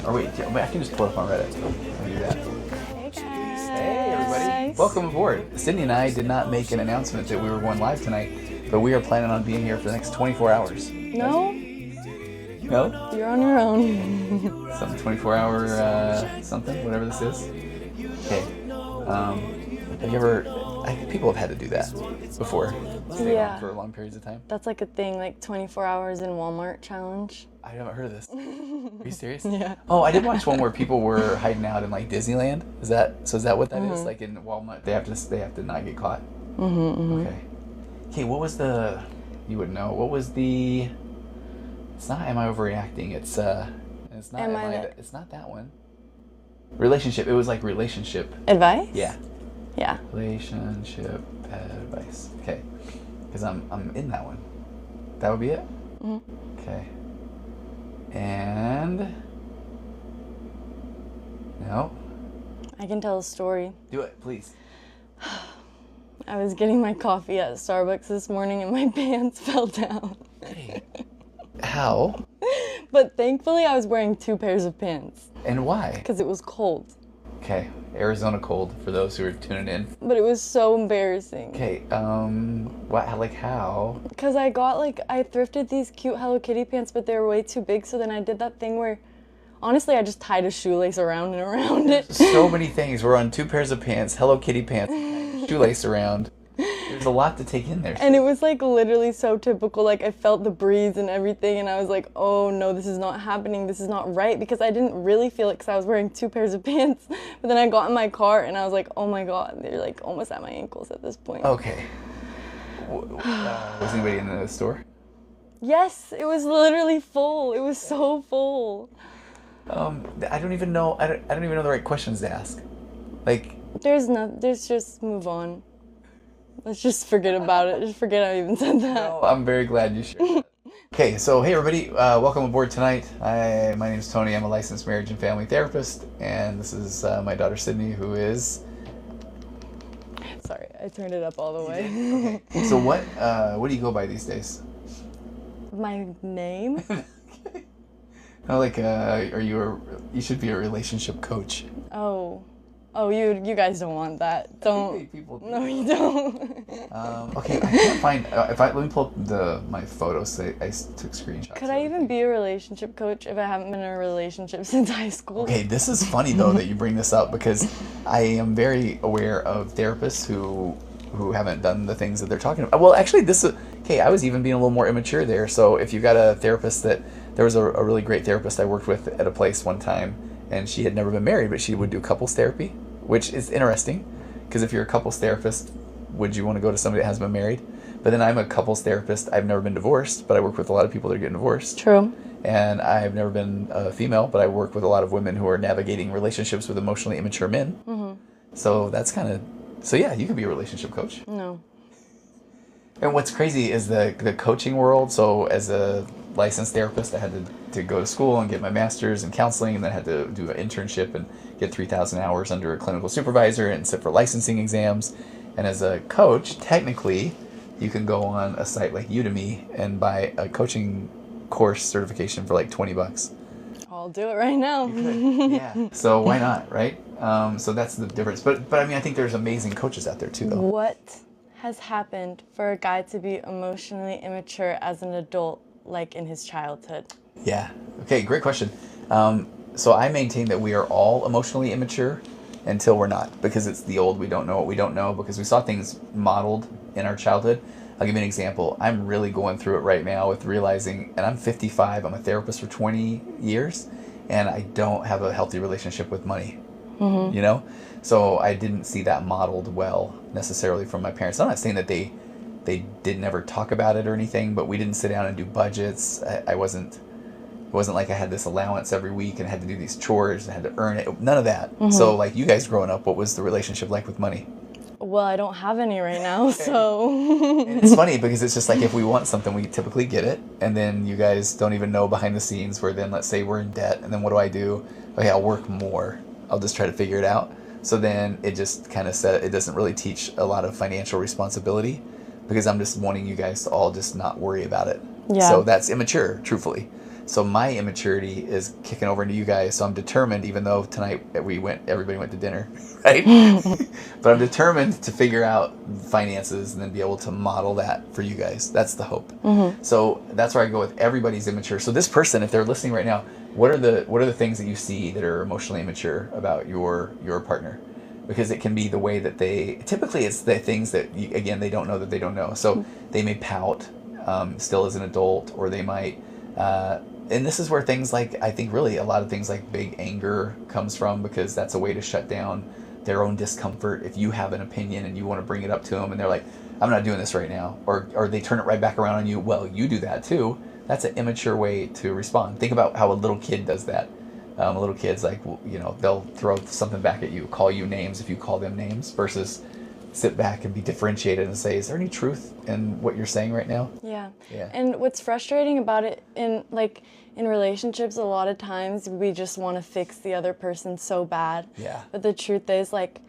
Or wait, I can just pull it up on Reddit. Let me do that. Hey guys. Hey everybody, welcome aboard. Sydney and I did not make an announcement that we were going live tonight, but we are planning on being here for the next 24 hours. No? No? You're on your own. Some 24-hour something, whatever this is. Okay. Have you ever? I think people have had to do that before. Stay on for long periods of time. That's like a thing, like 24 hours in Walmart challenge. I haven't heard of this. Are you serious? Yeah. Oh, I did watch one where people were hiding out in like Disneyland. Is that what that is? Like in Walmart, they have to not get caught. Okay. Okay, what was the? You would know. What was the? It's not. Am I overreacting? It's not. It's not that one. Relationship. It was like relationship Advice? Yeah. Yeah. Relationship advice. Okay. Because I'm in that one. That would be it? Okay. And no. I can tell a story. Do it, please. I was getting my coffee at Starbucks this morning and my pants fell down. Hey. How? But thankfully I was wearing 2 pairs of pants. And why? Because it was cold. Okay. Arizona cold for those who are tuning in. But it was so embarrassing. Okay. What? Like how? Because I thrifted these cute Hello Kitty pants, but they were way too big. So then I did that thing where, honestly, I just tied a shoelace around and around it. So many things. We're on 2 pairs of pants, Hello Kitty pants, shoelace around. There's a lot to take in there. And it was like literally so typical. Like I felt the breeze and everything, and I was like, oh no, this is not happening. This is not right, because I didn't really feel it because I was wearing 2 pairs of pants. But then I got in my car and I was like, oh my god, they're like almost at my ankles at this point. Okay. Was anybody in the store? Yes, it was literally full. It was so full. I don't even know. I don't even know the right questions to ask. Like. There's just move on. Let's just forget about it. Just forget I even said that. No, I'm very glad you shared that. Okay, so hey everybody, welcome aboard tonight. My name is Tony. I'm a licensed marriage and family therapist, and this is my daughter Sydney, who is. Sorry, I turned it up all the way. Okay. So what do you go by these days? My name? Okay. No, like, you should be a relationship coach. Oh, you guys don't want that. Don't. People do. No, you don't. Okay, I can't find. Let me pull up my photos. I took screenshots. Could I even be a relationship coach if I haven't been in a relationship since high school? Okay, this is funny though that you bring this up, because I am very aware of therapists who haven't done the things that they're talking about. Well, actually, I was even being a little more immature there. So if you got a therapist there was a really great therapist I worked with at a place one time, and she had never been married, but she would do couples therapy, which is interesting, because if you're a couples therapist, would you want to go to somebody that hasn't been married? But then I'm a couples therapist. I've never been divorced, but I work with a lot of people that are getting divorced. True. And I've never been a female, but I work with a lot of women who are navigating relationships with emotionally immature men. So that's so yeah, you could be a relationship coach. No. And what's crazy is the coaching world. So as a licensed therapist, I had to go to school and get my master's in counseling, and then I had to do an internship and get 3,000 hours under a clinical supervisor and sit for licensing exams. And as a coach, technically, you can go on a site like Udemy and buy a coaching course certification for like $20. I'll do it right now. You could, yeah. So why not, right? So that's the difference. But I mean, I think there's amazing coaches out there too, though. What has happened for a guy to be emotionally immature as an adult, like in his childhood? Yeah. Okay, great question. So I maintain that we are all emotionally immature until we're not, because it's the old we don't know what we don't know, because we saw things modeled in our childhood. I'll give you an example. I'm really going through it right now with realizing, and I'm 55, I'm a therapist for 20 years, and I don't have a healthy relationship with money, you know? So I didn't see that modeled well necessarily from my parents. I'm not saying that they didn't ever talk about it or anything, but we didn't sit down and do budgets. It wasn't like I had this allowance every week and had to do these chores and had to earn it. None of that. So like you guys growing up, what was the relationship like with money? Well, I don't have any right now, so. And it's funny because it's just like if we want something, we typically get it. And then you guys don't even know behind the scenes where then let's say we're in debt. And then what do? Okay, I'll work more. I'll just try to figure it out. So then it just kind of it doesn't really teach a lot of financial responsibility, because I'm just wanting you guys to all just not worry about it. Yeah. So that's immature, truthfully. So my immaturity is kicking over into you guys. So I'm determined, even though tonight everybody went to dinner, right? But I'm determined to figure out finances and then be able to model that for you guys. That's the hope. So that's where I go with everybody's immature. So this person, if they're listening right now, what are the things that you see that are emotionally immature about your partner? Because it can be the way that typically it's the things that, again, they don't know that they don't know. So they may pout still as an adult, or they might, and this is where things like, I think really a lot of things like big anger comes from, because that's a way to shut down their own discomfort. If you have an opinion and you want to bring it up to them and they're like, I'm not doing this right now, or they turn it right back around on you, well, you do that too. That's an immature way to respond. Think about how a little kid does that. A little kid's like, they'll throw something back at you, call you names if you call them names, versus sit back and be differentiated and say, is there any truth in what you're saying right now? Yeah. And what's frustrating about it in relationships, a lot of times we just want to fix the other person so bad. Yeah. But the truth is, like,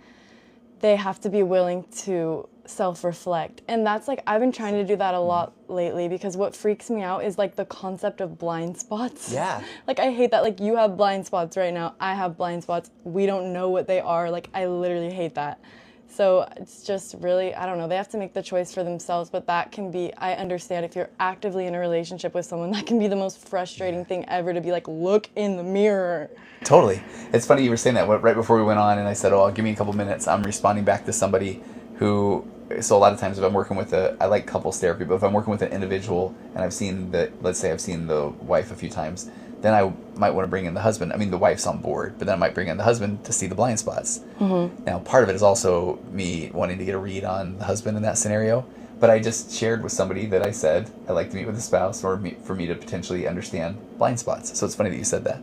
they have to be willing to self-reflect. And that's like, I've been trying to do that a lot lately, because what freaks me out is like the concept of blind spots. Yeah. Like, I hate that. Like, you have blind spots right now. I have blind spots. We don't know what they are. Like, I literally hate that. So it's just really, I don't know, they have to make the choice for themselves, but that can be, I understand if you're actively in a relationship with someone, that can be the most frustrating thing ever, to be like, look in the mirror. Totally. It's funny you were saying that right before we went on, and I said, oh, give me a couple minutes. I'm responding back to somebody who, so a lot of times if I'm working with I like couples therapy, but if I'm working with an individual and I've seen let's say I've seen the wife a few times, then I might want to bring in the husband. I mean, the wife's on board, but then I might bring in the husband to see the blind spots. Now, part of it is also me wanting to get a read on the husband in that scenario. But I just shared with somebody that I said I'd like to meet with a spouse, or for me to potentially understand blind spots. So it's funny that you said that.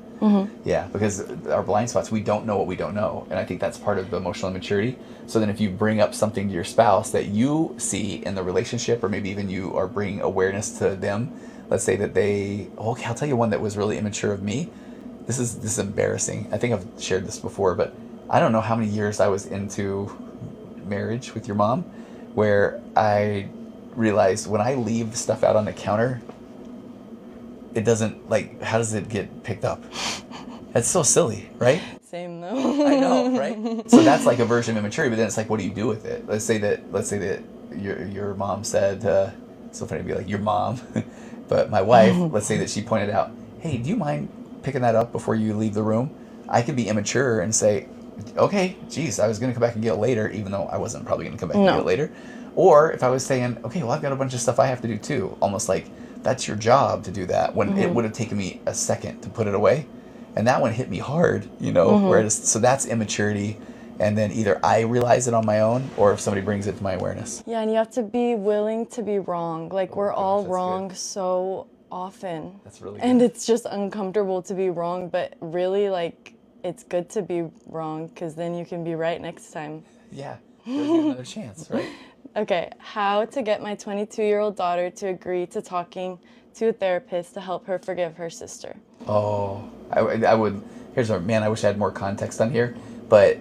Yeah, because our blind spots, we don't know what we don't know. And I think that's part of the emotional immaturity. So then if you bring up something to your spouse that you see in the relationship, or maybe even you are bringing awareness to them, let's say that okay, I'll tell you one that was really immature of me. This is embarrassing. I think I've shared this before, but I don't know how many years I was into marriage with your mom, where I realized when I leave stuff out on the counter, it doesn't, like, how does it get picked up? That's so silly, right? Same though. I know, right? So that's like a version of immaturity, but then it's like, what do you do with it? Let's say that your mom said, it's so funny to be like your mom, but my wife, let's say that she pointed out, hey, do you mind picking that up before you leave the room? I could be immature and say, okay, geez, I was going to come back and get it later, even though I wasn't probably going to come back and get it later. Or if I was saying, okay, well, I've got a bunch of stuff I have to do too, almost like that's your job to do that, when it would have taken me a second to put it away. And that one hit me hard, so that's immaturity. And then either I realize it on my own, or if somebody brings it to my awareness. Yeah, and you have to be willing to be wrong. Like, we're all wrong so often. That's really good. And it's just uncomfortable to be wrong, but really, like, it's good to be wrong, because then you can be right next time. Yeah, there's another chance, right? Okay, how to get my 22-year-old daughter to agree to talking to a therapist to help her forgive her sister. Oh, I would. I wish I had more context on here, but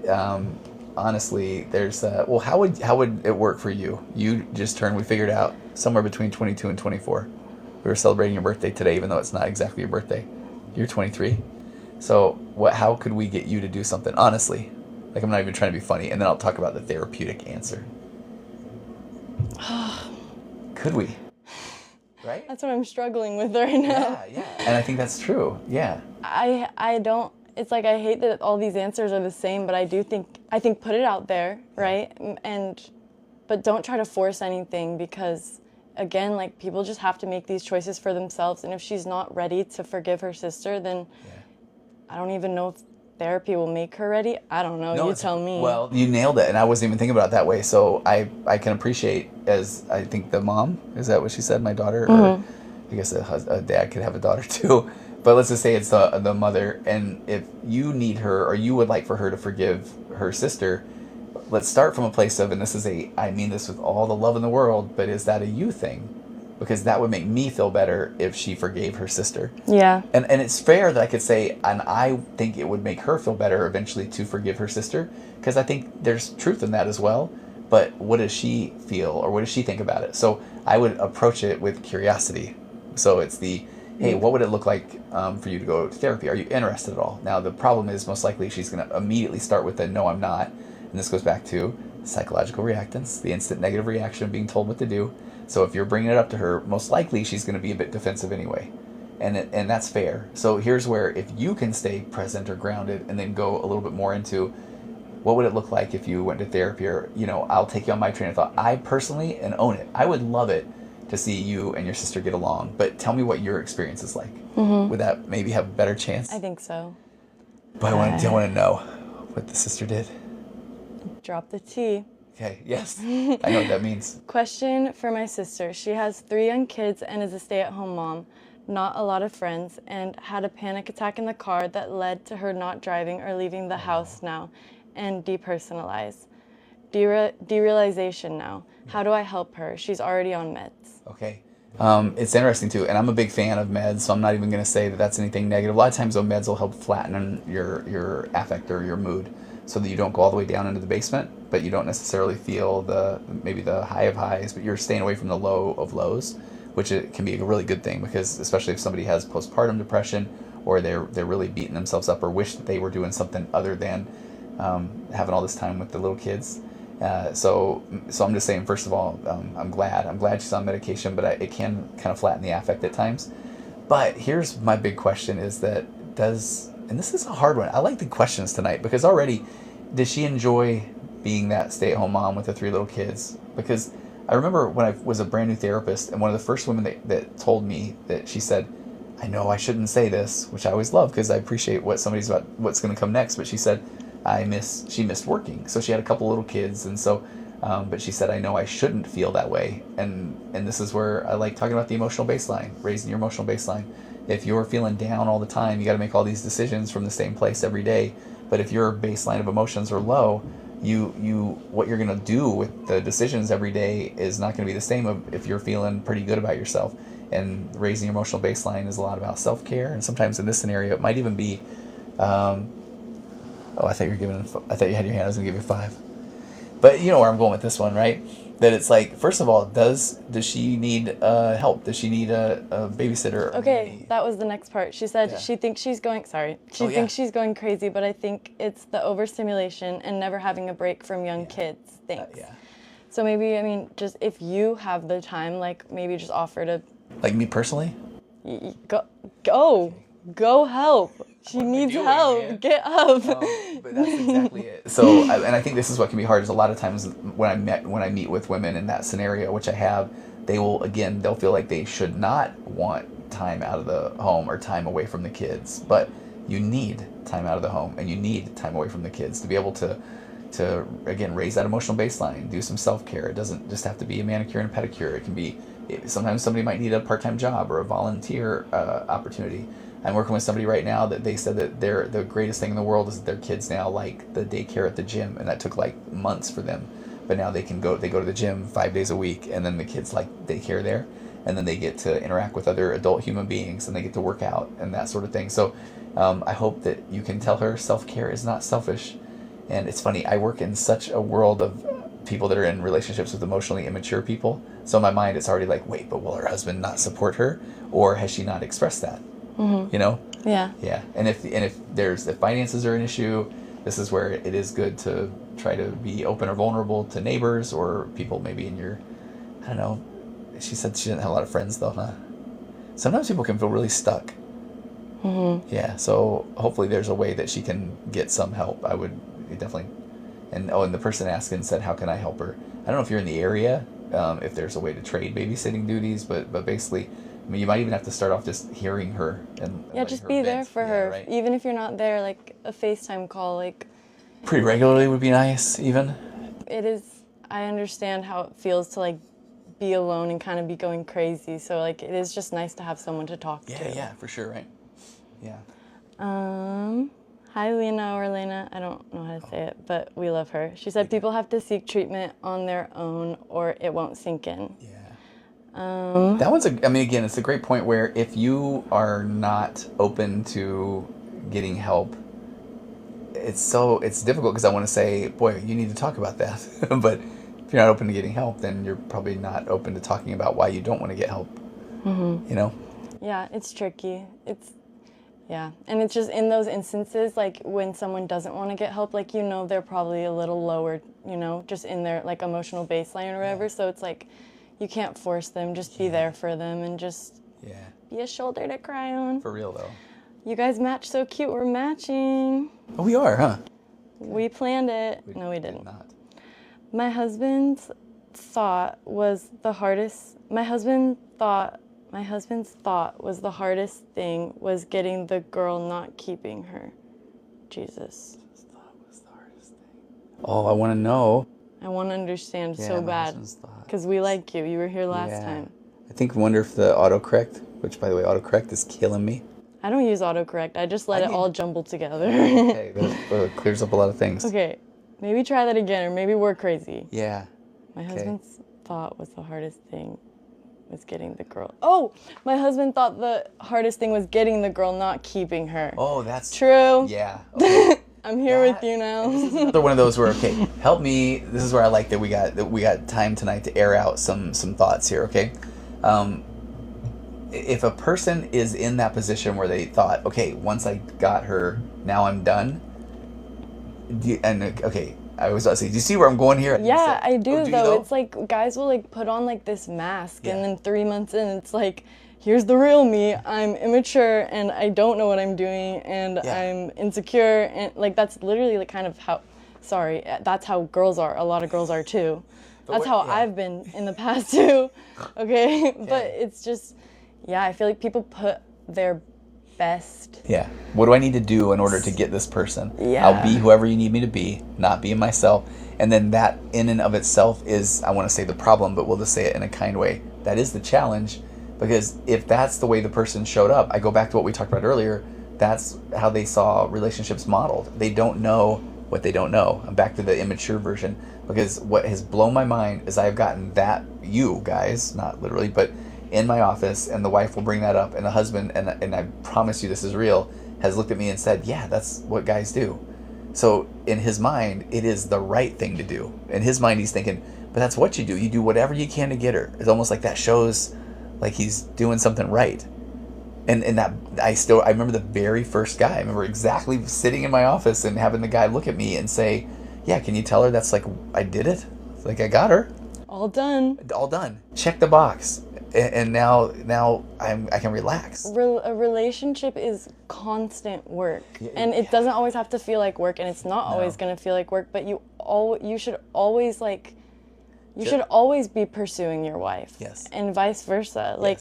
honestly, there's how would it work for you? You just we figured out somewhere between 22 and 24. We were celebrating your birthday today, even though it's not exactly your birthday. You're 23. So how could we get you to do something? Honestly, like, I'm not even trying to be funny, and then I'll talk about the therapeutic answer. Could we? Right? That's what I'm struggling with right now. Yeah. And I think that's true. Yeah. I don't, it's like, I hate that all these answers are the same, but I think put it out there, right? But don't try to force anything, because again, like, people just have to make these choices for themselves. And if she's not ready to forgive her sister, then I don't even know if therapy will make her ready. I don't know. You tell me. Well, you nailed it, and I wasn't even thinking about it that way. So I can appreciate, as I think the mom, is that what she said, my daughter? Or I guess a dad could have a daughter too. But let's just say it's the mother, and if you need her, or you would like for her to forgive her sister, let's start from a place of, and I mean this with all the love in the world, but is that a you thing? Because that would make me feel better if she forgave her sister. Yeah. And it's fair that I could say, and I think it would make her feel better eventually to forgive her sister, because I think there's truth in that as well. But what does she feel, or what does she think about it? So I would approach it with curiosity. So it's hey, what would it look like for you to go to therapy? Are you interested at all? Now, the problem is most likely she's going to immediately start with the no, I'm not. And this goes back to psychological reactance, the instant negative reaction of being told what to do. So if you're bringing it up to her, most likely she's going to be a bit defensive anyway. And that's fair. So here's where if you can stay present or grounded and then go a little bit more into what would it look like if you went to therapy, or, I'll take you on my train of thought. I personally, and own it, I would love it to see you and your sister get along, but tell me what your experience is like. Would that maybe have a better chance? I think so. But I don't want to know what the sister did. Drop the T. Okay, yes. I know what that means. Question for my sister. She has 3 young kids and is a stay-at-home mom, not a lot of friends, and had a panic attack in the car that led to her not driving or leaving the house now, and depersonalize. Derealization now. How do I help her? She's already on meds. Okay. It's interesting too, and I'm a big fan of meds, so I'm not even going to say that that's anything negative. A lot of times, though, meds will help flatten your affect or your mood, so that you don't go all the way down into the basement, but you don't necessarily feel maybe the high of highs, but you're staying away from the low of lows, which it can be a really good thing, because especially if somebody has postpartum depression, or they're really beating themselves up, or wish that they were doing something other than having all this time with the little kids. So I'm just saying, first of all, I'm glad she's on medication, but it can kind of flatten the affect at times. But here's my big question is that and this is a hard one. I like the questions tonight, because already, does she enjoy being that stay-at-home mom with the 3 little kids? Because I remember when I was a brand new therapist, and one of the first women that told me that, she said, I know I shouldn't say this, which I always love because I appreciate what's going to come next, but she said, she missed working. So she had a couple little kids, and so, but she said, I know I shouldn't feel that way. And this is where I like talking about the emotional baseline, raising your emotional baseline. If you're feeling down all the time, you got to make all these decisions from the same place every day. But if your baseline of emotions are low, what you're going to do with the decisions every day is not going to be the same if you're feeling pretty good about yourself. And raising your emotional baseline is a lot about self-care. And sometimes in this scenario, it might even be, I thought you had your hand. I was going to give you 5. But you know where I'm going with this one, right? That it's like, first of all, does she need help? Does she need a babysitter? Okay, that was the next part. She said she thinks she's going, thinks she's going crazy, but I think it's the overstimulation and never having a break from young kids. Thanks. So maybe, just if you have the time, like maybe just offer to... Like me personally? Go help. She needs help. Man. Get up. But that's exactly it. So, and I think this is what can be hard. Is a lot of times when I meet with women in that scenario, which I have, they'll feel like they should not want time out of the home or time away from the kids. But you need time out of the home, and you need time away from the kids to be able to again raise that emotional baseline, do some self-care. It doesn't just have to be a manicure and a pedicure. It can be, sometimes somebody might need a part-time job or a volunteer opportunity. I'm working with somebody right now that they said that the greatest thing in the world is that their kids now like the daycare at the gym, and that took like months for them. But now they go to the gym 5 days a week, and then the kids like daycare there, and then they get to interact with other adult human beings, and they get to work out and that sort of thing. So I hope that you can tell her self-care is not selfish. And it's funny, I work in such a world of people that are in relationships with emotionally immature people. So in my mind, it's already like, wait, but will her husband not support her, or has she not expressed that? Mm-hmm. Yeah. And if finances are an issue, this is where it is good to try to be open or vulnerable to neighbors or people maybe in your, I don't know. She said she didn't have a lot of friends though, huh? Sometimes people can feel really stuck. Mm-hmm. Yeah. So hopefully there's a way that she can get some help. I would definitely. And the person asking said, how can I help her? I don't know if you're in the area, if there's a way to trade babysitting duties, but basically, you might even have to start off just hearing her and just be there for her, right? Even if you're not there, like a FaceTime call, like pretty regularly would be nice. Even it is. I understand how it feels to like be alone and kind of be going crazy. So like it is just nice to have someone to talk to. Yeah, for sure, right? Yeah. Hi, Lena or Lena. I don't know how to say it, but we love her. She said people have to seek treatment on their own or it won't sink in. Yeah. That one's again, it's a great point where if you are not open to getting help, it's difficult because I want to say, boy, you need to talk about that. But if you're not open to getting help, then you're probably not open to talking about why you don't want to get help. Mm-hmm. Yeah, it's tricky. Yeah, and it's just in those instances, like when someone doesn't want to get help, like, you know, they're probably a little lower, you know, just in their like emotional baseline or whatever. So it's like, you can't force them, just be there for them and just be a shoulder to cry on. For real though. You guys match so cute, we're matching. Oh, we are, huh? We planned it. No, we didn't. Did not. My husband's thought was the hardest thing was getting the girl not keeping her. Jesus. His thought was the hardest thing. Oh, I want to know. I want to understand so my bad. husband's thought. Because we like you. You were here last time. Wonder if the autocorrect, which by the way, autocorrect is killing me. I don't use autocorrect. I just let it all jumble together. Okay, that clears up a lot of things. Okay, maybe try that again, or maybe we're crazy. Yeah. My husband's thought was the hardest thing was getting the girl. Oh, my husband thought the hardest thing was getting the girl, not keeping her. Oh, that's true. Yeah. Okay. I'm here with you now. This is another one of those where, okay, help me. This is where I like that we got time tonight to air out some thoughts here. Okay. If a person is in that position where they thought, okay, once I got her, now I'm done. I was about to say, do you see where I'm going here? Yeah, I do, do though. It's like guys will like put on like this mask, and then 3 months in, it's like, here's the real me. I'm immature, and I don't know what I'm doing, and I'm insecure, and like that's literally like kind of how. Sorry, that's how girls are. A lot of girls are too. That's how I've been in the past too. Okay, but it's just. Yeah, I feel like people put their best. Yeah. What do I need to do in order to get this person? Yeah. I'll be whoever you need me to be, not being myself. And then that in and of itself is, I want to say the problem, but we'll just say it in a kind way. That is the challenge, because if that's the way the person showed up, I go back to what we talked about earlier, that's how they saw relationships modeled. They don't know what they don't know. I'm back to the immature version, because what has blown my mind is I've gotten that, you guys, not literally, but in my office, and the wife will bring that up, and the husband, and I promise you this is real, has looked at me and said, yeah, that's what guys do. So in his mind, it is the right thing to do. In his mind, he's thinking, but that's what you do. You do whatever you can to get her. It's almost like that shows like he's doing something right. And that I remember the very first guy. I remember exactly sitting in my office and having the guy look at me and say, yeah, can you tell her that's like, I did it? It's like, I got her. All done. All done. Check the box. And now I can relax. A relationship is constant work, and it doesn't always have to feel like work, and it's not always going to feel like work. But you should always should always be pursuing your wife, and vice versa. Like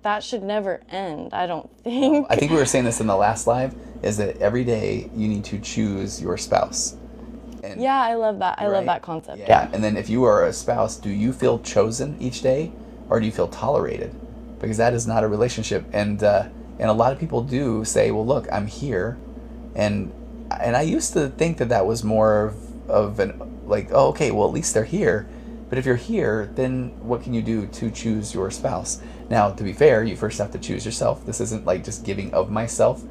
that should never end. I don't think. No, I think we were saying this in the last live. Is that every day you need to choose your spouse. And, yeah, I love that. I love that concept. Yeah, and then if you are a spouse, do you feel chosen each day? Or do you feel tolerated? Because that is not a relationship. And a lot of people do say, well, look, I'm here. And I used to think that was more of an, like, oh, okay, well, at least they're here. But if you're here, then what can you do to choose your spouse? Now, to be fair, you first have to choose yourself. This isn't like just giving of myself.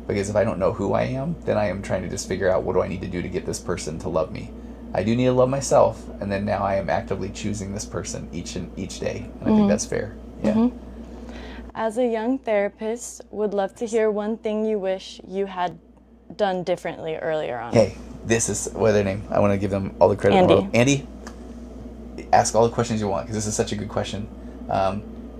Because if I don't know who I am, then I am trying to just figure out what do I need to do to get this person to love me. I do need to love myself, and then now I am actively choosing this person each day, and I think that's fair. Yeah. Mm-hmm. As a young therapist, would love to hear one thing you wish you had done differently earlier on. Hey, this is what's their name? I want to give them all the credit. Andy. Andy, ask all the questions you want, because this is such a good question.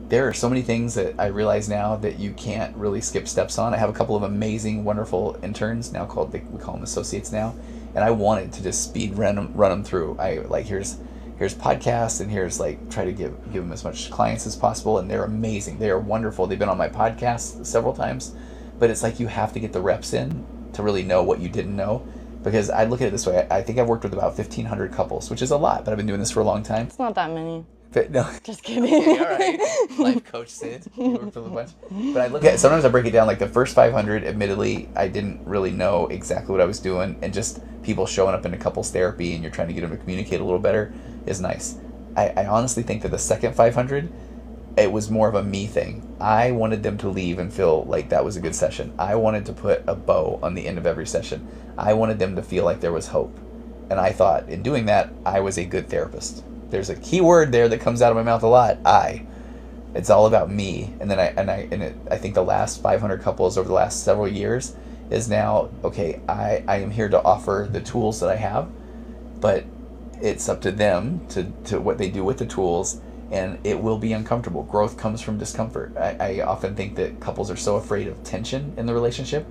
There are so many things that I realize now that you can't really skip steps on. I have a couple of amazing, wonderful interns now we call them associates now. And I wanted to just speed run them through. I like here's podcasts, and here's like try to give them as much clients as possible, and they're amazing. They are wonderful. They've been on my podcast several times, but it's like you have to get the reps in to really know what you didn't know. Because I look at it this way. I think I've worked with about 1,500 couples, which is a lot, but I've been doing this for a long time. It's not that many. But, no. Just kidding. Okay, all right. Life coach Sid. You worked with a bunch. But I look at sometimes I break it down. Like the first 500, admittedly, I didn't really know exactly what I was doing, and just people showing up into couples therapy, and you're trying to get them to communicate a little better is nice. I honestly think that the second 500, it was more of a me thing. I wanted them to leave and feel like that was a good session. I wanted to put a bow on the end of every session. I wanted them to feel like there was hope. And I thought in doing that, I was a good therapist. There's a key word there that comes out of my mouth a lot, It's all about me. And then I think the last 500 couples over the last several years is now, okay, I am here to offer the tools that I have, but it's up to them to what they do with the tools, and it will be uncomfortable. Growth comes from discomfort. I often think that couples are so afraid of tension in the relationship,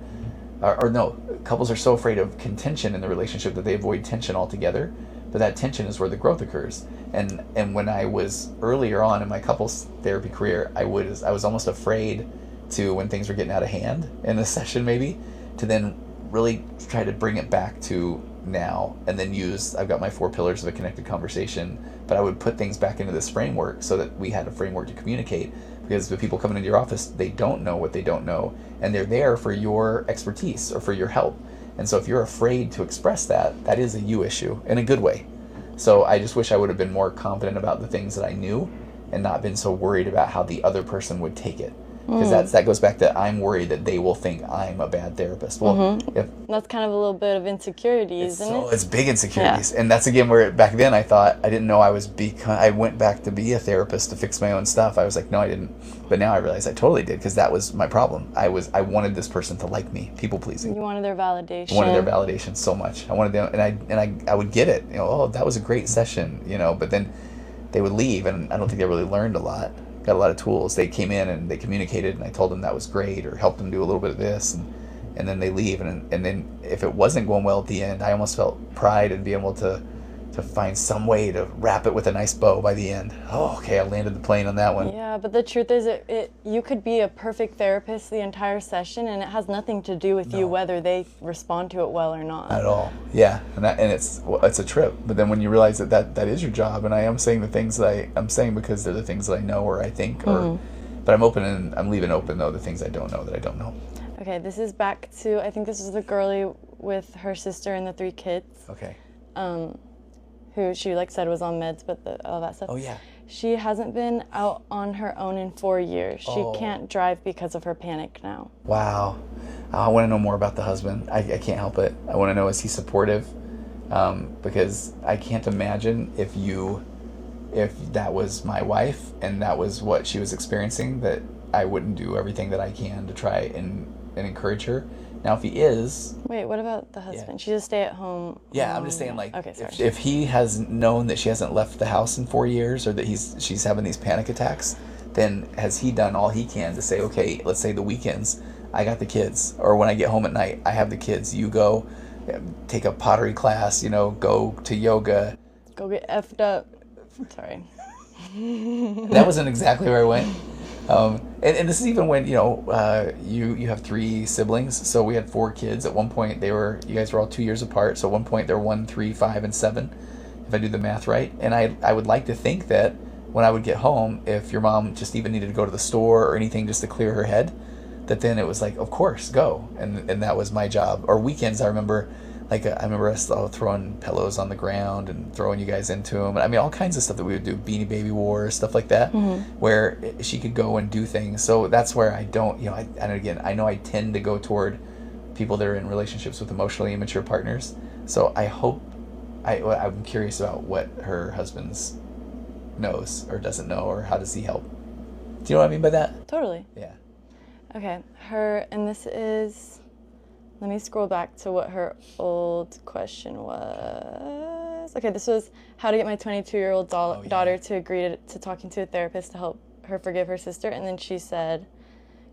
or no, couples are so afraid of contention in the relationship that they avoid tension altogether. But that tension is where the growth occurs. And when I was earlier on in my couples therapy career, I was almost afraid to, when things were getting out of hand in a session maybe, to then really try to bring it back to now, and then I've got my 4 pillars of a connected conversation, but I would put things back into this framework so that we had a framework to communicate, because the people coming into your office, they don't know what they don't know, and they're there for your expertise or for your help. And so if you're afraid to express that, that is a you issue in a good way. So I just wish I would have been more confident about the things that I knew and not been so worried about how the other person would take it. Because that goes back to, I'm worried that they will think I'm a bad therapist. Well, that's kind of a little bit of insecurity, isn't it? It's big insecurities. Yeah. And that's again where back then I thought, I didn't know I went back to be a therapist to fix my own stuff. I was like, no, I didn't. But now I realize I totally did, because that was my problem. I wanted this person to like me, people pleasing. You wanted their validation. I wanted their validation so much. I wanted them, and I would get it. Oh, that was a great session, but then they would leave, and I don't think they really learned a lot. Got a lot of tools. They came in and they communicated, and I told them that was great, or helped them do a little bit of this, and then they leave, and then if it wasn't going well at the end, I almost felt pride in being able to find some way to wrap it with a nice bow by the end. Oh, okay, I landed the plane on that one. Yeah, but the truth is, you could be a perfect therapist the entire session, and it has nothing to do with you whether they respond to it well or not. Not at all. Yeah, and it's a trip. But then when you realize that is your job, and I am saying the things that I'm saying because they're the things that I know or I think, but I'm open, and I'm leaving open though the things I don't know that I don't know. Okay, this is back to, I think this is the girlie with her sister and the 3 kids. Okay. Who she said was on meds, but all that stuff. Oh yeah. She hasn't been out on her own in 4 years. She can't drive because of her panic now. Wow. I want to know more about the husband. I can't help it. I want to know, is he supportive? Because I can't imagine if that was my wife and that was what she was experiencing, that I wouldn't do everything that I can to try and encourage her. Now, if he is... Wait, what about the husband? She's a stay-at-home... Yeah, I'm just saying, okay, sorry. If he has known that she hasn't left the house in 4 years, or that she's having these panic attacks, then has he done all he can to say, okay, let's say the weekends, I got the kids, or when I get home at night, I have the kids, you go take a pottery class, go to yoga. Go get effed up. Sorry. That wasn't exactly where I went. And this is even when you have 3 siblings, so we had 4 kids. At one point you guys were all 2 years apart, so at one point they're 1, 3, 5, and 7, if I do the math right. And I would like to think that when I would get home, if your mom just even needed to go to the store or anything just to clear her head, that then it was like, of course, go, and that was my job. Or weekends, I remember us throwing pillows on the ground and throwing you guys into them. I mean, all kinds of stuff that we would do, Beanie Baby Wars, stuff like that, where she could go and do things. So that's where I don't, and again, I know I tend to go toward people that are in relationships with emotionally immature partners. So I hope, I'm curious about what her husband knows or doesn't know, or how does he help. Do you know what I mean by that? Totally. Yeah. Okay, and this is... Let me scroll back to what her old question was. Okay, this was how to get my 22-year-old daughter to agree to talking to a therapist to help her forgive her sister. And then she said,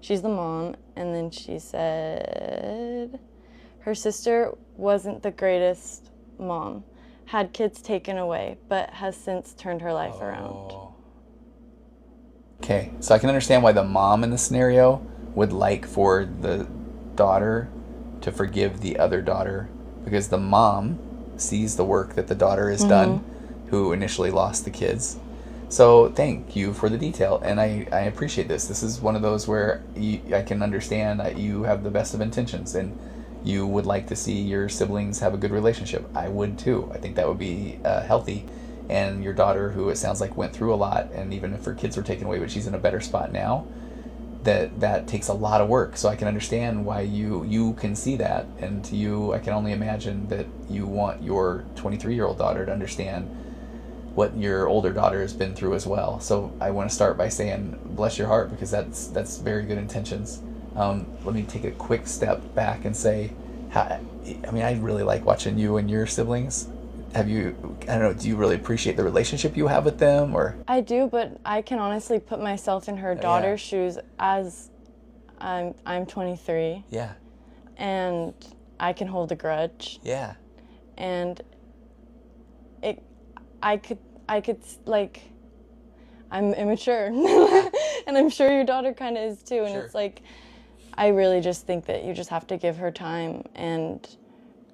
she's the mom, and then she said her sister wasn't the greatest mom, had kids taken away, but has since turned her life around. Okay, so I can understand why the mom in the scenario would like for the daughter to forgive the other daughter, because the mom sees the work that the daughter has done, who initially lost the kids. So thank you for the detail, and I appreciate this. This is one of those where I can understand that you have the best of intentions, and you would like to see your siblings have a good relationship. I would too. I think that would be healthy. And your daughter, who it sounds like went through a lot, and even if her kids were taken away, but she's in a better spot now, that takes a lot of work. So I can understand why you can see that, and I can only imagine that you want your 23-year-old daughter to understand what your older daughter has been through as well. So I want to start by saying, bless your heart, because that's very good intentions. Let me take a quick step back and say, I really like watching you and your siblings. I don't know, do you really appreciate the relationship you have with them, or? I do, but I can honestly put myself in her daughter's shoes as I'm 23. Yeah. And I can hold a grudge. Yeah. And I could like, I'm immature. And I'm sure your daughter kind of is too. And Sure. It's like, I really just think that you just have to give her time, and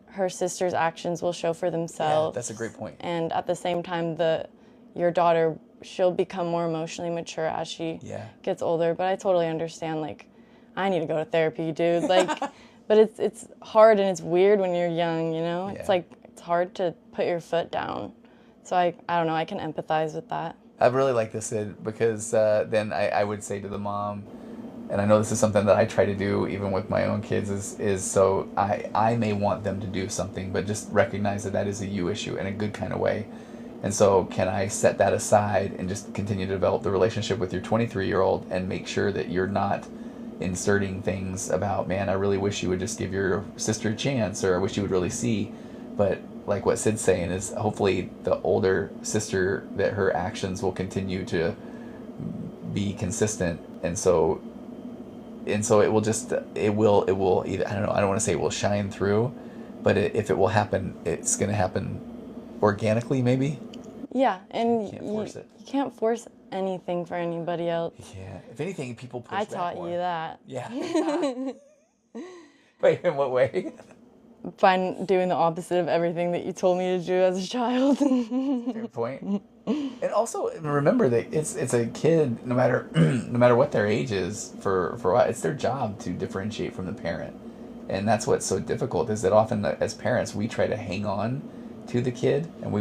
her sister's actions will show for themselves. Yeah, that's a great point. And at the same time, your daughter, she'll become more emotionally mature as she gets older. But I totally understand, like, I need to go to therapy, dude. Like, but it's hard and it's weird when you're young, you know? Yeah. It's like, it's hard to put your foot down. So I don't know, I can empathize with that. I really like this, Sid, because then I would say to the mom, and I know this is something that I try to do even with my own kids, is so I may want them to do something, but just recognize that is a you issue in a good kind of way. And so can I set that aside and just continue to develop the relationship with your 23-year-old and make sure that you're not inserting things about, man, I really wish you would just give your sister a chance, or I wish you would really see. But like what Sid's saying is, hopefully the older sister, that her actions will continue to be consistent, and so it will just, it will either, I don't know, I don't want to say it will shine through, but if it will happen, it's going to happen organically, maybe. Yeah, and you can't force it. You can't force anything for anybody else. Yeah, if anything, people push I back taught more. you that. Yeah. Wait, in what way? By doing the opposite of everything that you told me to do as a child. Fair point. And also remember that it's a kid, no matter what their age is, for a while, it's their job to differentiate from the parent. And that's what's so difficult, is that often as parents we try to hang on to the kid, and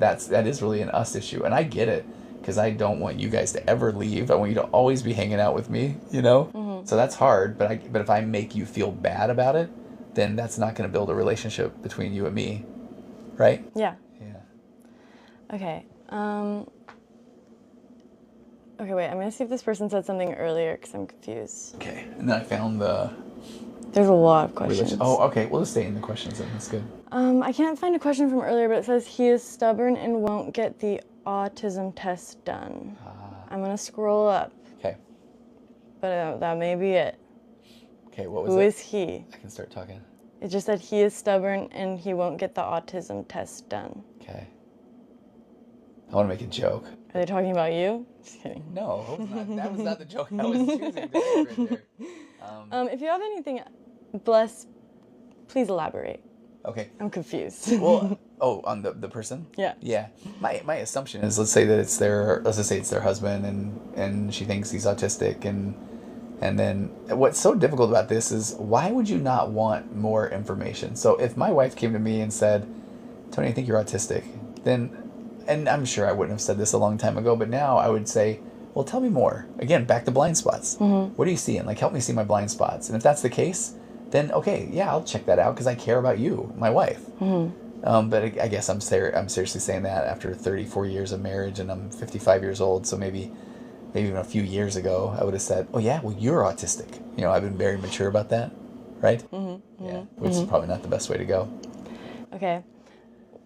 that is really an us issue. And I get it, because I don't want you guys to ever leave. I want you to always be hanging out with me, you know? Mm-hmm. So that's hard, but if I make you feel bad about it, then that's not going to build a relationship between you and me, right? Yeah. Yeah. Okay. Okay, wait, I'm going to see if this person said something earlier, because I'm confused. Okay, and then I found There's a lot of questions. Oh, okay, we'll just stay in the questions then, that's good. I can't find a question from earlier, but it says he is stubborn and won't get the autism test done. I'm going to scroll up. Okay. But that may be it. Okay, what was it? Who is he? I can start talking. It just said he is stubborn and he won't get the autism test done. Okay. I want to make a joke. Are they talking about you? Just kidding. No, that was not the joke I was choosing to make right there. If you have anything, please elaborate. Okay. I'm confused. Well, on the person? Yeah. Yeah. My assumption is, let's just say it's their husband, and she thinks he's autistic, and then what's so difficult about this is, why would you not want more information? So if my wife came to me and said, Tony, I think you're autistic, then, and I'm sure I wouldn't have said this a long time ago, but now I would say, well, tell me more. Again, back to blind spots. Mm-hmm. What are you seeing? Like, help me see my blind spots. And if that's the case, then okay, yeah, I'll check that out, because I care about you, my wife. Mm-hmm. But I guess I'm seriously saying that after 34 years of marriage, and I'm 55 years old, so maybe even a few years ago, I would have said, oh yeah, well, you're autistic. You know, I've been very mature about that, right? Mm-hmm. Yeah, which is probably not the best way to go. Okay.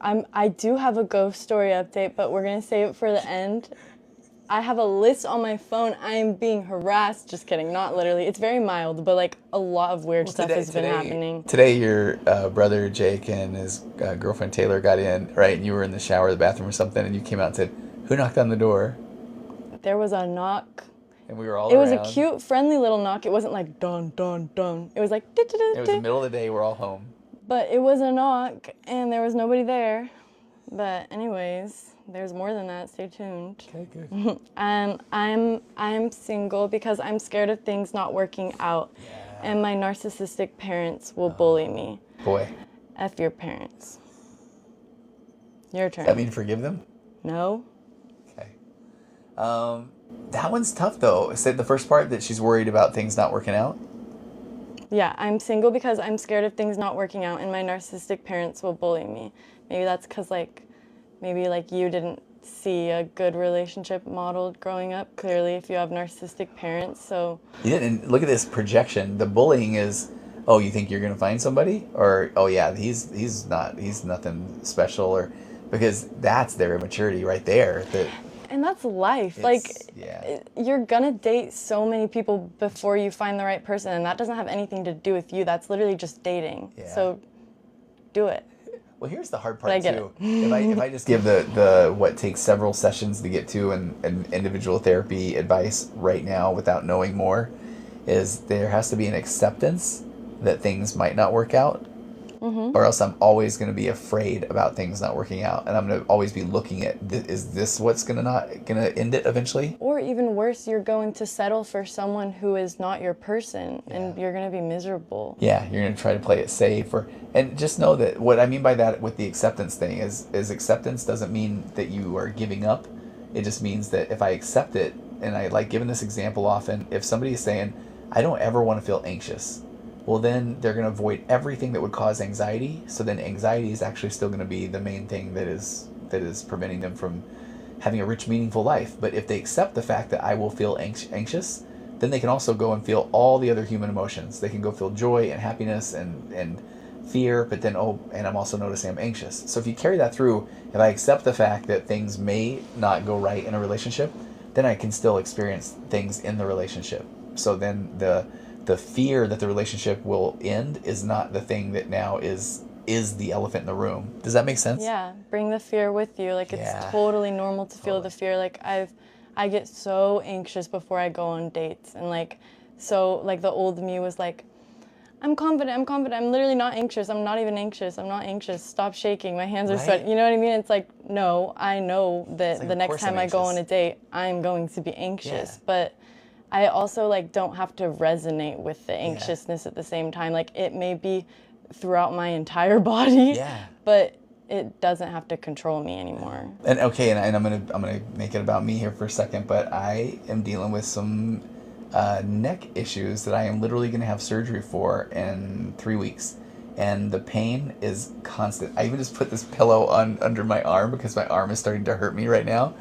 I do have a ghost story update, but we're going to save it for the end. I have a list on my phone. I am being harassed. Just kidding, not literally. It's very mild, but like a lot of weird stuff has been happening. Today, your brother Jake and his girlfriend Taylor got in, right? And you were in the shower, the bathroom, or something, and you came out and said, "Who knocked on the door?" There was a knock. And we were all It around. was a cute, friendly little knock. It wasn't like dun dun dun. It was like. It was the middle of the day. We're all home. But it was a knock, and there was nobody there. But anyways. There's more than that. Stay tuned. Okay, good. I'm single because I'm scared of things not working out, and my narcissistic parents will bully me. Boy. F your parents. Your turn. Does that mean forgive them? No. Okay. That one's tough though. Said the first part that she's worried about things not working out. Yeah, I'm single because I'm scared of things not working out, and my narcissistic parents will bully me. Maybe that's because maybe you didn't see a good relationship modeled growing up, clearly, if you have narcissistic parents. So Yeah, and look at this projection. The bullying is, oh, you think you're gonna find somebody, or oh yeah, he's nothing special, or because that's their immaturity right there. and that's life. Yeah. You're gonna date so many people before you find the right person, and that doesn't have anything to do with you. That's literally just dating. Yeah. So do it. Well, here's the hard But I part get too. If I just give the what takes several sessions to get to and individual therapy advice right now without knowing more, is there has to be an acceptance that things might not work out, or else I'm always going to be afraid about things not working out, and I'm going to always be looking at is this what's gonna end it eventually? Or even worse, you're going to settle for someone who is not your person, and you're going to be miserable. Yeah, you're going to try to play it safe, and just know that what I mean by that with the acceptance thing is acceptance doesn't mean that you are giving up. It just means that if I accept it, and I like giving this example often, if somebody is saying, I don't ever want to feel anxious, well then they're going to avoid everything that would cause anxiety. So then anxiety is actually still going to be the main thing that is preventing them from having a rich, meaningful life. But if they accept the fact that I will feel anxious, then they can also go and feel all the other human emotions. They can go feel joy and happiness and fear, but then, and I'm also noticing I'm anxious. So if you carry that through, if I accept the fact that things may not go right in a relationship, then I can still experience things in the relationship. So then the fear that the relationship will end is not the thing that now is the elephant in the room. Does that make sense? Yeah, bring the fear with you. Like, it's totally normal to feel the fear. Like, I get so anxious before I go on dates, and the old me was like, I'm confident, I'm literally not anxious, I'm not even anxious, I'm not anxious, stop shaking, my hands are sweating, you know what I mean? It's like, no, I know that the next time I go on a date, I'm going to be anxious, but I also don't have to resonate with the anxiousness at the same time. Like, it may be throughout my entire body, but it doesn't have to control me anymore. And okay, and I'm gonna make it about me here for a second, but I am dealing with some neck issues that I am literally gonna have surgery for in 3 weeks, and the pain is constant. I even just put this pillow under my arm because my arm is starting to hurt me right now,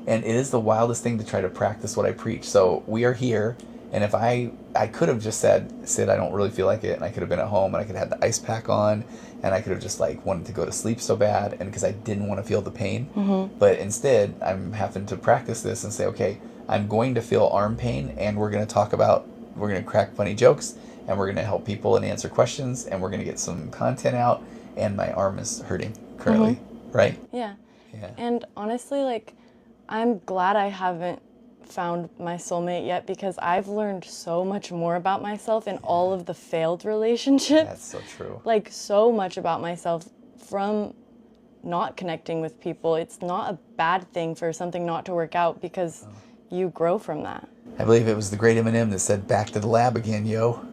and it is the wildest thing to try to practice what I preach. So we are here. And if I could have just said, Sid, I don't really feel like it, and I could have been at home, and I could have had the ice pack on, and I could have just wanted to go to sleep so bad, and because I didn't want to feel the pain. But instead, I'm having to practice this and say, okay, I'm going to feel arm pain, and we're going to crack funny jokes, and we're going to help people and answer questions, and we're going to get some content out, and my arm is hurting currently, right? Yeah. And honestly, I'm glad I haven't found my soulmate yet, because I've learned so much more about myself in all of the failed relationships. That's so true. So much about myself from not connecting with people. It's not a bad thing for something not to work out, because you grow from that. I believe it was the great Eminem that said, back to the lab again, yo.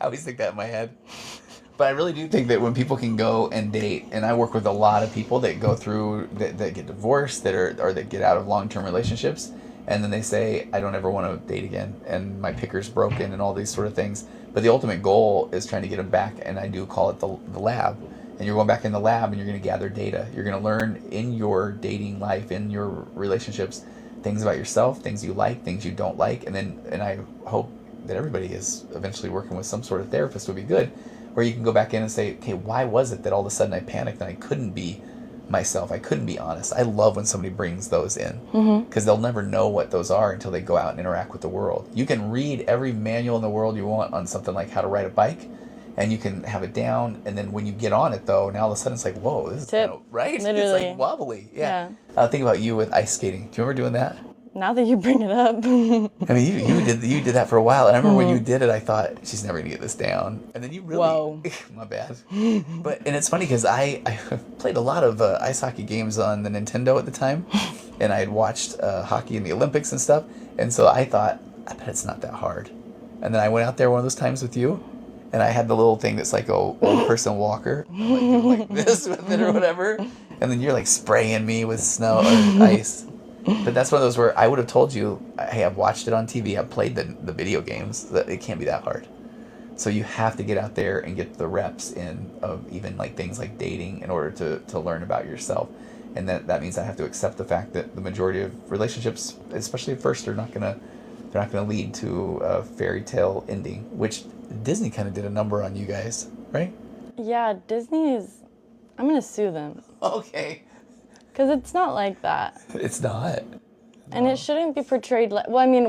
I always think that in my head. But I really do think that when people can go and date, and I work with a lot of people that go through, that get divorced, or that get out of long-term relationships, and then they say, I don't ever want to date again, and my picker's broken, and all these sort of things. But the ultimate goal is trying to get them back, and I do call it the lab. And you're going back in the lab, and you're going to gather data. You're going to learn in your dating life, in your relationships, things about yourself, things you like, things you don't like, and I hope that everybody is eventually working with some sort of therapist would be good, where you can go back in and say, okay, why was it that all of a sudden I panicked and I couldn't be myself? I couldn't be honest. I love when somebody brings those in, because they'll never know what those are until they go out and interact with the world. You can read every manual in the world you want on something like how to ride a bike, and you can have it down, and then when you get on it, though, now all of a sudden it's like, whoa, this is kind of, right? Literally. It's wobbly. Yeah. Think about you with ice skating. Do you remember doing that? Now that you bring it up. I mean, you did that for a while, and I remember when you did it, I thought, she's never gonna get this down, and then you really, whoa, my bad. And it's funny because I played a lot of ice hockey games on the Nintendo at the time, and I had watched hockey in the Olympics and stuff, and so I thought, I bet it's not that hard. And then I went out there one of those times with you, and I had the little thing that's like a old person walker, doing like this with it or whatever, and then you're spraying me with snow or ice. But that's one of those where I would have told you, hey, I've watched it on TV, I've played the video games, that it can't be that hard. So you have to get out there and get the reps in of even things like dating in order to learn about yourself. and that means I have to accept the fact that the majority of relationships, especially at first, they're not gonna lead to a fairy tale ending, which Disney kind of did a number on you guys, right? Yeah, Disney is. I'm gonna sue them. Okay. Because it's not like that. It's not. And it shouldn't be portrayed like. Well, I mean,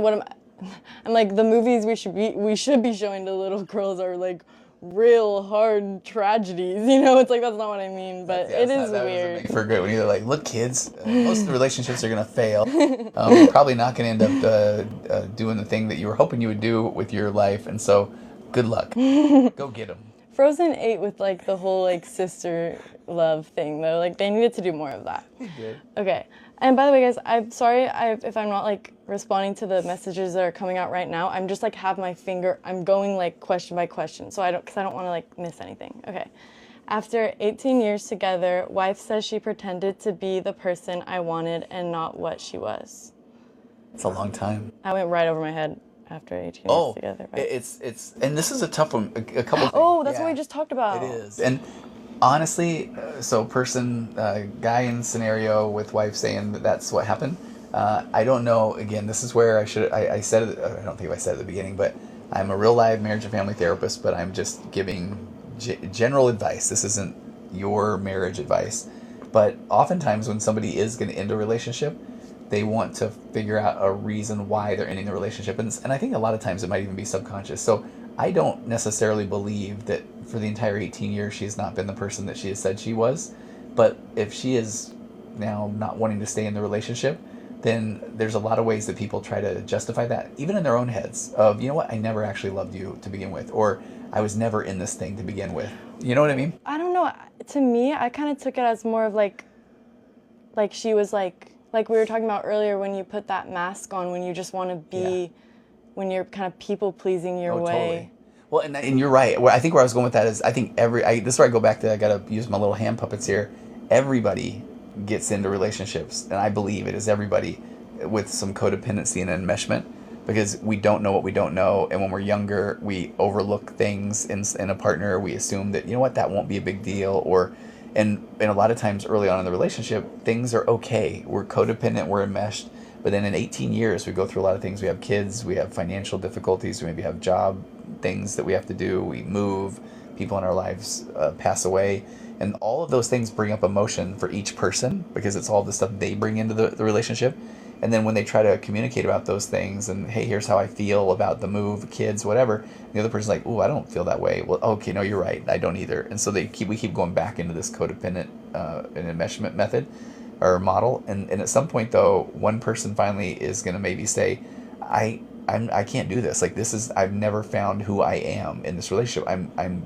I'm like the movies we should be showing to little girls are like real hard tragedies. You know, it's like that's not what I mean, but it is weird. For good when you're like, look, kids, most of the relationships are gonna fail. You're probably not gonna end up doing the thing that you were hoping you would do with your life, and so, good luck. Go get them. Frozen 8 with like the whole like sister love thing though. Like they needed to do more of that. They did. Okay. And by the way, guys, I'm sorry if I'm not like responding to the messages that are coming out right now. I'm just like have my finger. I'm going like question by question, so because I don't want to like miss anything. Okay. After 18 years together, wife says she pretended to be the person I wanted and not what she was. It's a long time. I went right over my head after 18 years together. Right? It's and this is a tough one. A couple. Oh, that's what we just talked about. It is. And honestly, so guy in scenario with wife saying that that's what happened. I don't know. Again, this is where I said it. I don't think I said it at the beginning, but I'm a real live marriage and family therapist, but I'm just giving general advice. This isn't your marriage advice. But oftentimes when somebody is going to end a relationship, they want to figure out a reason why they're ending the relationship. And I think a lot of times it might even be subconscious. So I don't necessarily believe that for the entire 18 years she's not been the person that she has said she was. But if she is now not wanting to stay in the relationship, then there's a lot of ways that people try to justify that, even in their own heads, of, you know what, I never actually loved you to begin with, or I was never in this thing to begin with. You know what I mean? I don't know. To me, I kind of took it as more of like she was like we were talking about earlier, when you put that mask on, when you just want to be, when you're kind of people pleasing your way. Totally. Well, and you're right. I think where I was going with that is, I think this is where I go back to, I got to use my little hand puppets here. Everybody gets into relationships, and I believe it is everybody, with some codependency and enmeshment, because we don't know what we don't know, and when we're younger, we overlook things in a partner. We assume that, you know what, that won't be a big deal, and a lot of times early on in the relationship, things are okay. We're codependent, we're enmeshed, but then in 18 years, we go through a lot of things. We have kids, we have financial difficulties, we maybe have job things that we have to do, we move, people in our lives pass away, and all of those things bring up emotion for each person, because it's all the stuff they bring into the relationship. And then when they try to communicate about those things, and hey, here's how I feel about the move, kids, whatever, the other person's like, oh, I don't feel that way. Well, okay, no, you're right, I don't either. And so we keep going back into this codependent and enmeshment method or model. And at some point, though, one person finally is going to maybe say, I can't do this. Like, I've never found who I am in this relationship. I'm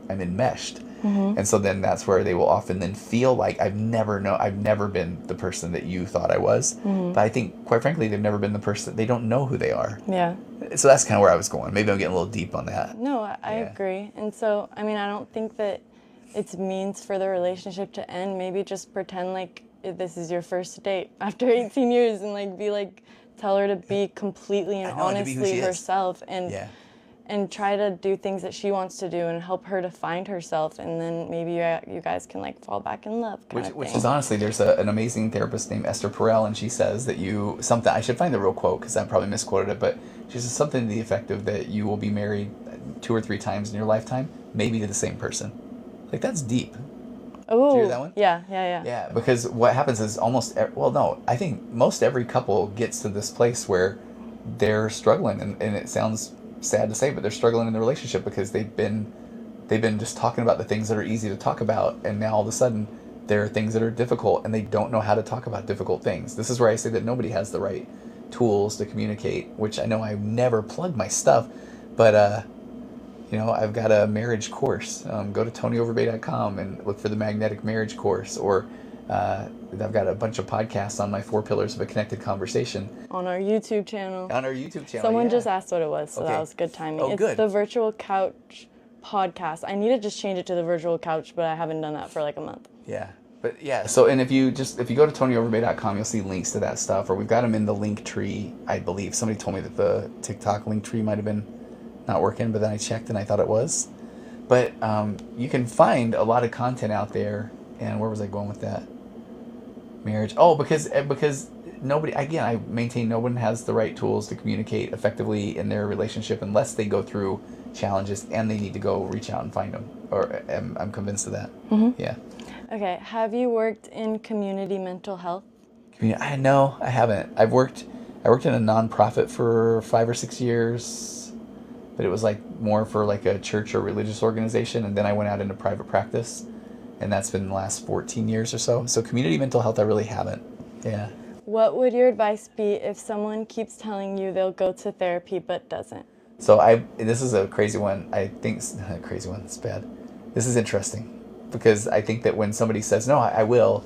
enmeshed. Mm-hmm. And so then that's where they will often then feel like, I've never been the person that you thought I was. Mm-hmm. But I think, quite frankly, they've never been the person. They don't know who they are. Yeah. So that's kind of where I was going. Maybe I'm getting a little deep on that. No, I agree. And so, I mean, I don't think that it's means for the relationship to end. Maybe just pretend like this is your first date after 18 years, and tell her to be completely and honestly herself, and try to do things that she wants to do and help her to find herself, and then maybe you guys can fall back in love. Which is honestly, there's an amazing therapist named Esther Perel, and she says that I should find the real quote because I probably misquoted it, but she says something to the effect of that you will be married 2 or 3 times in your lifetime, maybe to the same person. Like, that's deep. Oh, did you hear that one? Yeah. Yeah, because what happens is I think most every couple gets to this place where they're struggling, and it sounds sad to say, but they're struggling in the relationship because they've been just talking about the things that are easy to talk about, and now all of a sudden there are things that are difficult, and they don't know how to talk about difficult things. This is where I say that nobody has the right tools to communicate, which I know I never plug my stuff, but I've got a marriage course. Go to TonyOverbay.com and look for the Magnetic Marriage Course, or I've got a bunch of podcasts on my 4 Pillars of a Connected Conversation. On our YouTube channel. Someone just asked what it was, so that was good timing. Oh, it's the Virtual Couch Podcast. I need to just change it to the Virtual Couch, but I haven't done that for a month. Yeah. But yeah, so, and if you go to TonyOverbay.com, you'll see links to that stuff, or we've got them in the link tree, I believe. Somebody told me that the TikTok link tree might have been not working, but then I checked and I thought it was. But you can find a lot of content out there, and where was I going with that? Marriage. Because nobody, again, I maintain no one has the right tools to communicate effectively in their relationship unless they go through challenges and they need to go reach out and find them. Or I'm convinced of that. Mm-hmm. Yeah. Okay. Have you worked in community mental health? No, I haven't. I worked in a nonprofit for 5 or 6 years, but it was like more for like a church or religious organization, and then I went out into private practice, and that's been the last 14 years or so. So community mental health, I really haven't. Yeah. What would your advice be if someone keeps telling you they'll go to therapy but doesn't? So this is a crazy one. I think a crazy one. It's bad. This is interesting because I think that when somebody says no, I will.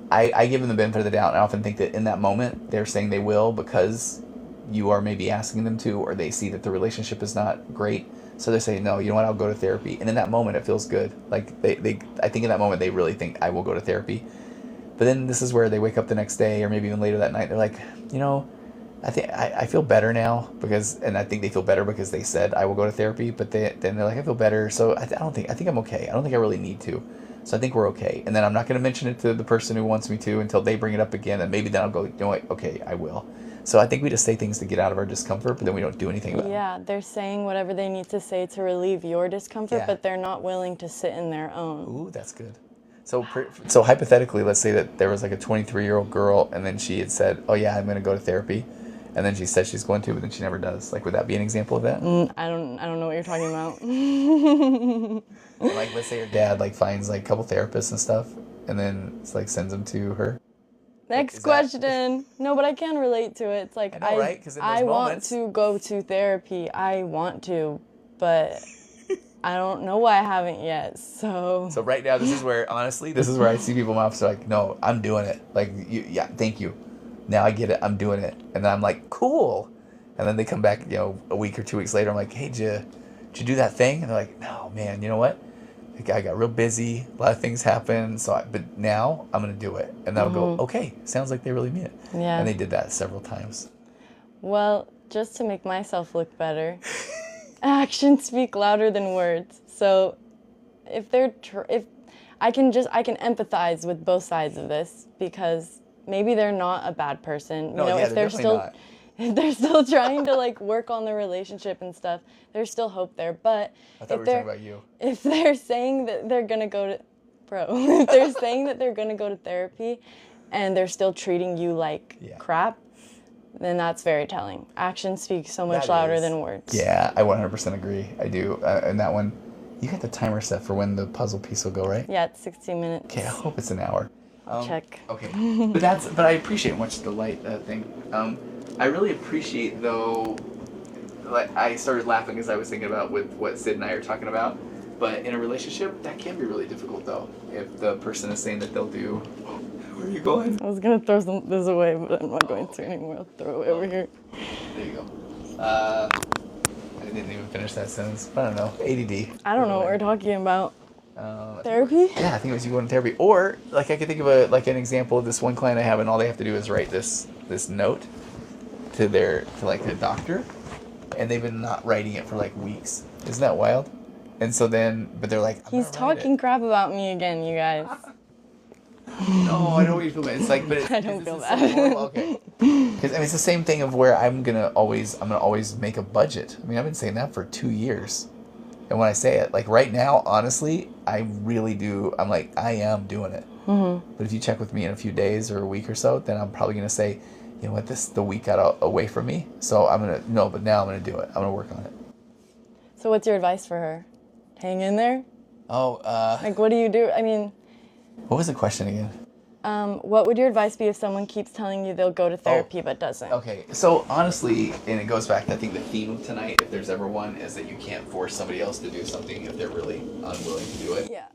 I give them the benefit of the doubt, and I often think that in that moment they're saying they will because you are maybe asking them to, or they see that the relationship is not great, so they're saying, no, you know what, I'll go to therapy. And in that moment it feels good. Like I think in that moment they really think I will go to therapy. But then this is where they wake up the next day, or maybe even later that night, they're like, I think I feel better now and I think they feel better because they said I will go to therapy, but then they're like, I feel better, so I think I'm okay. I don't think I really need to. So I think we're okay. And then I'm not going to mention it to the person who wants me to until they bring it up again, and maybe then I'll go, you know what, okay, I will. So I think we just say things to get out of our discomfort, but then we don't do anything about it. Yeah, they're saying whatever they need to say to relieve your discomfort, Yeah. but they're not willing to sit in their own. Ooh, that's good. So hypothetically, let's say that there was like a 23-year-old girl, and then she had said, oh yeah, I'm going to go to therapy. And then she says she's going to, but then she never does. Like, would that be an example of that? I don't know what you're talking about. Like, let's say your dad like finds like a couple therapists and stuff, and then it's like sends them to her. Next question. No, but I can relate to it. It's like I know, right? 'Cause in those I want moments- to go to therapy. I want to, but I don't know why I haven't yet. So right now, this is where I see people in my office are like, no, I'm doing it. Like, yeah, thank you. Now I get it. I'm doing it. And then I'm like, cool. And then they come back, a week or 2 weeks later. I'm like, hey, did you do that thing? And they're like, no, man, you know what? I got real busy. A lot of things happened. But now I'm going to do it. And they'll go, okay, sounds like they really mean it. Yeah. And they did that several times. Well, just to make myself look better, actions speak louder than words. So if I can empathize with both sides of this, because maybe they're not a bad person. If they're still trying to like work on the relationship and stuff, there's still hope there. But I thought we were talking about you. If they're saying that they're gonna go to if they're saying that they're gonna go to therapy and they're still treating you like crap, then that's very telling. Actions speak so much louder than words. Yeah, I 100% agree. I do. And that one, you got the timer set for when the puzzle piece will go, right? Yeah, it's 16 minutes. Okay, I hope it's an hour. Check. Okay, but I appreciate much the light thing. I really appreciate though. Like, I started laughing as I was thinking about with what Sid and I are talking about. But in a relationship, that can be really difficult though. If the person is saying that they'll do. Where are you going? I was gonna throw this away, but I'm not going to anymore. I'll throw it over here. There you go. I didn't even finish that sentence. I don't know. ADD. I don't know what we're talking about. Therapy? Yeah, I think it was you going to therapy. Or like I could think of an example of this one client I have, and all they have to do is write this note to their doctor, and they've been not writing it for like weeks. Isn't that wild? And so then, but they're like, he's talking crap about me again, you guys. No, I know what you feel bad. It's like, but I don't feel bad. Okay. Because it's the same thing of where I'm gonna always make a budget. I mean, I've been saying that for 2 years, and when I say it, like right now, honestly, I really do. I'm like, I am doing it. Mm-hmm. But if you check with me in a few days or a week or so, then I'm probably gonna say, you know what, the week got away from me, so but now I'm gonna do it. I'm gonna work on it. So what's your advice for her? Hang in there? Like what do you do? I mean, what was the question again? What would your advice be if someone keeps telling you they'll go to therapy but doesn't? Okay, so honestly, and it goes back to, I think the theme of tonight, if there's ever one, is that you can't force somebody else to do something if they're really unwilling to do it. Yeah.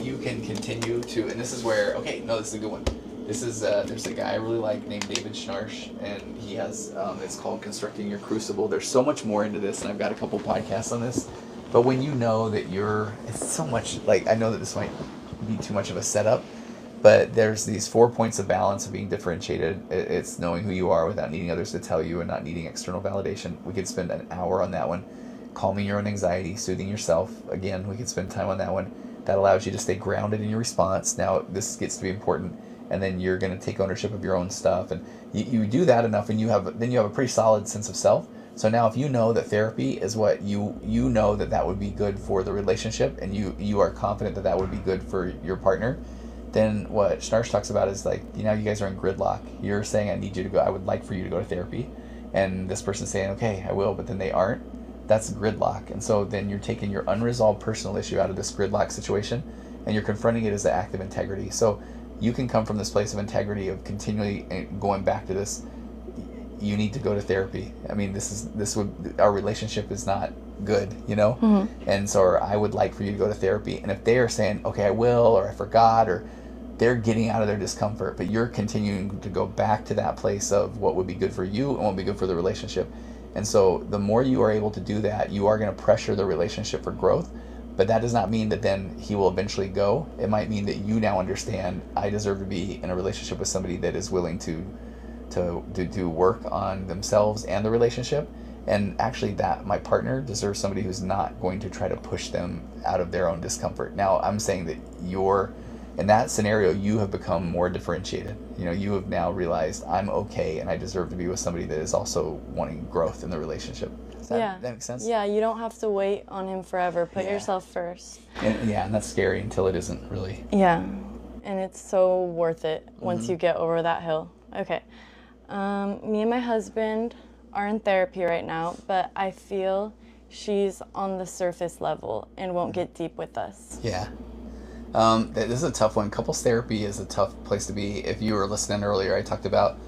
You can continue to, and this is where, this is a good one. This is, there's a guy I really like named David Schnarch, and he has, it's called Constructing Your Crucible. There's so much more into this, and I've got a couple podcasts on this. But when you know that it's so much, like, I know that this might be too much of a setup, but there's these 4 points of balance of being differentiated. It's knowing who you are without needing others to tell you and not needing external validation. We could spend an hour on that one. Calming your own anxiety, soothing yourself. Again, we could spend time on that one. That allows you to stay grounded in your response. Now, this gets to be important. and then you're going to take ownership of your own stuff, and you do that enough, and you have a pretty solid sense of self. So now if you know that therapy is what you know that would be good for the relationship, and you are confident that would be good for your partner, then what Schnarch talks about is like, you guys are in gridlock. You're saying, I need you to go, I would like for you to go to therapy. And this person's saying, okay, I will, but then they aren't. That's gridlock. And so then you're taking your unresolved personal issue out of this gridlock situation, and you're confronting it as an act of integrity. So you can come from this place of integrity of continually going back to this, you need to go to therapy. I mean, our relationship is not good, And so I would like for you to go to therapy. And if they are saying, okay, I will, or I forgot, or they're getting out of their discomfort, but you're continuing to go back to that place of what would be good for you and what would be good for the relationship. And so the more you are able to do that, you are going to pressure the relationship for growth. But that does not mean that then he will eventually go. It might mean that you now understand, I deserve to be in a relationship with somebody that is willing to do work on themselves and the relationship. And actually that my partner deserves somebody who's not going to try to push them out of their own discomfort. Now, I'm saying that in that scenario, you have become more differentiated. You have now realized I'm okay and I deserve to be with somebody that is also wanting growth in the relationship. Does that make sense? Yeah, you don't have to wait on him forever. Put yourself first. And that's scary until it isn't really. Yeah, and it's so worth it once you get over that hill. Okay. Me and my husband are in therapy right now, but I feel she's on the surface level and won't get deep with us. Yeah. This is a tough one. Couples therapy is a tough place to be. If you were listening earlier, I talked about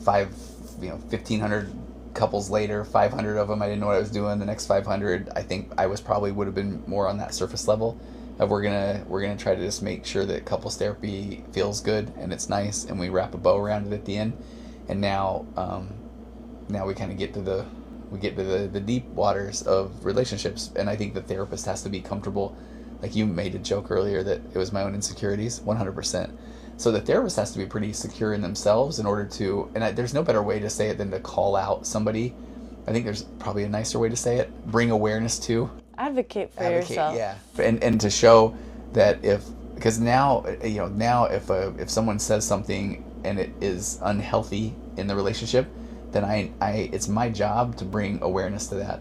1,500 couples later, 500 of them, I didn't know what I was doing. The next 500, I think I would have been more on that surface level of we're gonna try to just make sure that couples therapy feels good and it's nice, and we wrap a bow around it at the end. And now we kind of get to the deep waters of relationships, and I think the therapist has to be comfortable. Like you made a joke earlier that it was my own insecurities, 100%. So the therapist has to be pretty secure in themselves in order to, and there's no better way to say it than to call out somebody. I think there's probably a nicer way to say it. Bring awareness to. Advocate for yourself. Yeah, and to show that because now if someone says something and it is unhealthy in the relationship, then it's my job to bring awareness to that.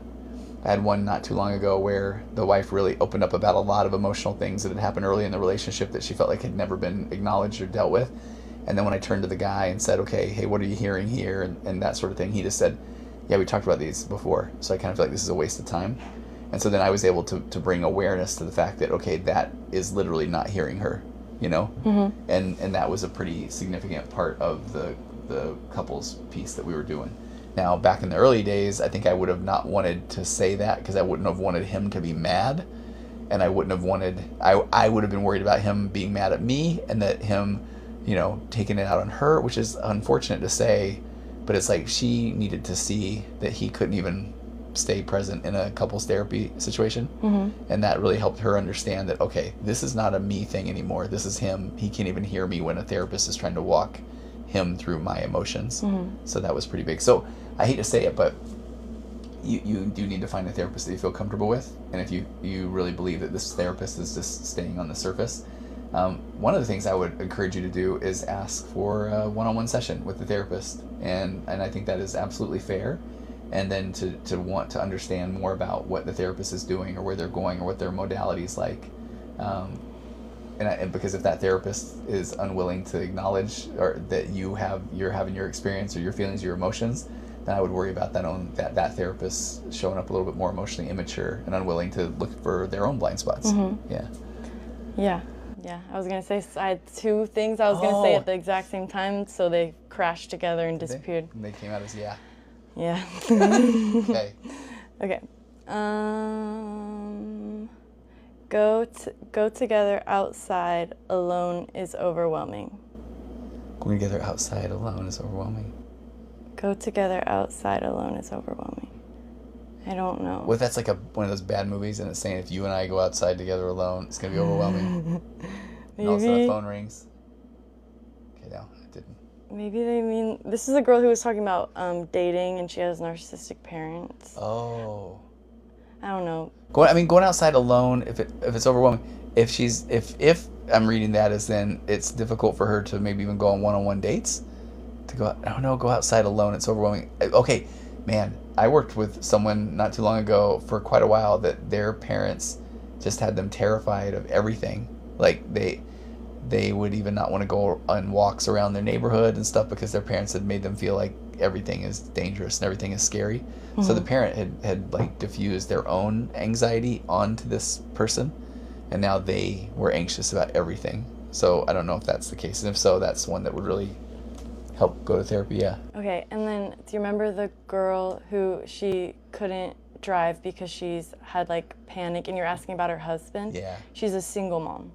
I had one not too long ago where the wife really opened up about a lot of emotional things that had happened early in the relationship that she felt like had never been acknowledged or dealt with. And then when I turned to the guy and said, okay, hey, what are you hearing here? And that sort of thing, he just said, yeah, we talked about these before. So I kind of feel like this is a waste of time. And so then I was able to bring awareness to the fact that, okay, that is literally not hearing her, And that was a pretty significant part of the couples piece that we were doing. Now, back in the early days, I think I would have not wanted to say that because I wouldn't have wanted him to be mad. And I wouldn't have wanted, I would have been worried about him being mad at me and that him, taking it out on her, which is unfortunate to say, but it's like she needed to see that he couldn't even stay present in a couples therapy situation. And that really helped her understand that, okay, this is not a me thing anymore. This is him. He can't even hear me when a therapist is trying to walk him through my emotions. So that was pretty big. So I hate to say it, but you do need to find a therapist that you feel comfortable with. And if you really believe that this therapist is just staying on the surface, one of the things I would encourage you to do is ask for a one-on-one session with the therapist. And I think that is absolutely fair. And then to want to understand more about what the therapist is doing or where they're going or what their modality is like. And because if that therapist is unwilling to acknowledge or that you're having your experience or your feelings, your emotions, then I would worry about that therapist showing up a little bit more emotionally immature and unwilling to look for their own blind spots. Yeah. I was gonna say I had two things I was gonna say at the exact same time, so they crashed together and disappeared. They came out as yeah. Okay. Go together outside alone is overwhelming. Going together outside alone is overwhelming. Go together outside alone is overwhelming. I don't know. Well, that's like one of those bad movies, and it's saying if you and I go outside together alone, it's gonna be overwhelming. And all of a sudden the phone rings. Okay, no, it didn't. Maybe they mean this is a girl who was talking about dating, and she has narcissistic parents. Oh. I don't know. Going outside alone, if it's overwhelming, if I'm reading that as then it's difficult for her to maybe even go on one-on-one dates, to go, I don't know, go outside alone. It's overwhelming. Okay, man, I worked with someone not too long ago for quite a while that their parents just had them terrified of everything. Like they would even not want to go on walks around their neighborhood and stuff because their parents had made them feel like everything is dangerous and everything is scary. Mm-hmm. So the parent had like diffused their own anxiety onto this person, and now they were anxious about everything. So I don't know if that's the case, and if so, that's one that would really help go to therapy. Yeah. Okay, and then do you remember the girl who she couldn't drive because she's had like panic, and you're asking about her husband? Yeah. She's a single mom.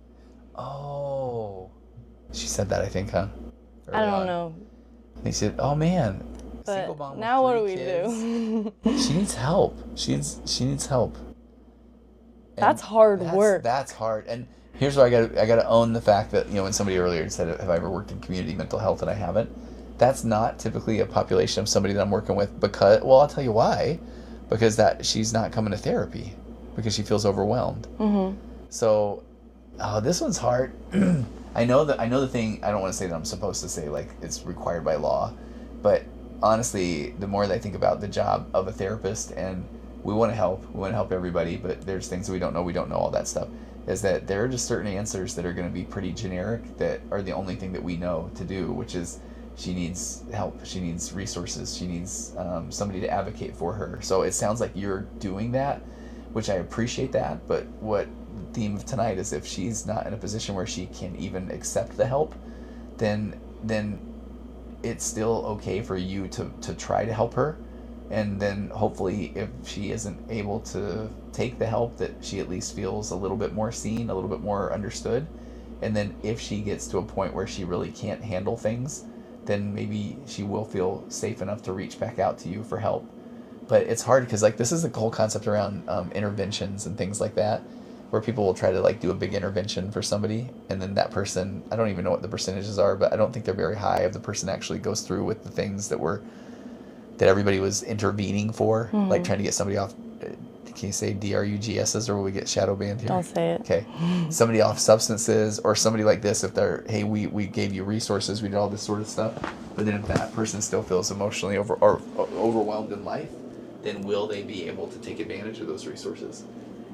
Oh. She said that, I think, huh? I don't know. They said, "Oh man." But now what do we do? She needs help. She needs help. And that's hard work. That's hard. And here's where I got to own the fact that, when somebody earlier said, "Have I ever worked in community mental health?" and I haven't. That's not typically a population of somebody that I'm working with because, well, I'll tell you why. Because that she's not coming to therapy because she feels overwhelmed. Mm-hmm. So, this one's hard. I know the thing. I don't want to say that I'm supposed to say like it's required by law, but honestly, the more that I think about the job of a therapist, and we want to help everybody, but there's things that we don't know all that stuff, is that there are just certain answers that are going to be pretty generic that are the only thing that we know to do, which is she needs help, she needs resources, she needs somebody to advocate for her. So it sounds like you're doing that, which I appreciate that, but what the theme of tonight is if she's not in a position where she can even accept the help, then it's still okay for you to try to help her. And then hopefully if she isn't able to take the help, that she at least feels a little bit more seen, a little bit more understood. And then if she gets to a point where she really can't handle things, then maybe she will feel safe enough to reach back out to you for help. But it's hard because like this is the whole concept around interventions and things like that, where people will try to like do a big intervention for somebody, and then that person, I don't even know what the percentages are, but I don't think they're very high if the person actually goes through with the things that everybody was intervening for, mm-hmm. like trying to get somebody off. Can you say DRUGSs or will we get shadow banned here? Don't say it. Okay. Somebody off substances, or somebody like this, if they're, hey, we gave you resources, we did all this sort of stuff, but then if that person still feels emotionally overwhelmed in life, then will they be able to take advantage of those resources?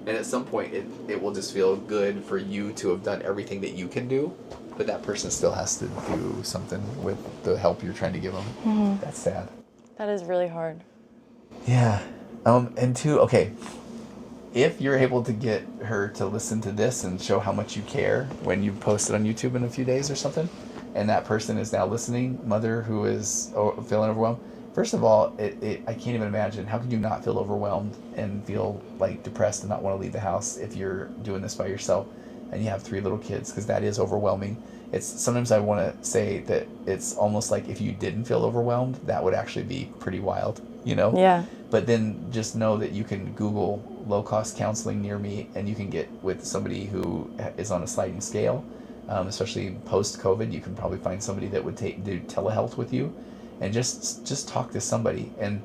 And at some point, it will just feel good for you to have done everything that you can do, but that person still has to do something with the help you're trying to give them. Mm-hmm. That's sad. That is really hard. Yeah. And two, okay, if you're able to get her to listen to this and show how much you care when you post it on YouTube in a few days or something, and that person is now listening, mother who is feeling overwhelmed, first of all, I can't even imagine, how could you not feel overwhelmed and feel like depressed and not want to leave the house if you're doing this by yourself and you have 3 little kids, because that is overwhelming. It's sometimes I want to say that it's almost like if you didn't feel overwhelmed, that would actually be pretty wild, Yeah. But then just know that you can Google low-cost counseling near me, and you can get with somebody who is on a sliding scale, especially post-COVID. You can probably find somebody that would do telehealth with you, and just talk to somebody. And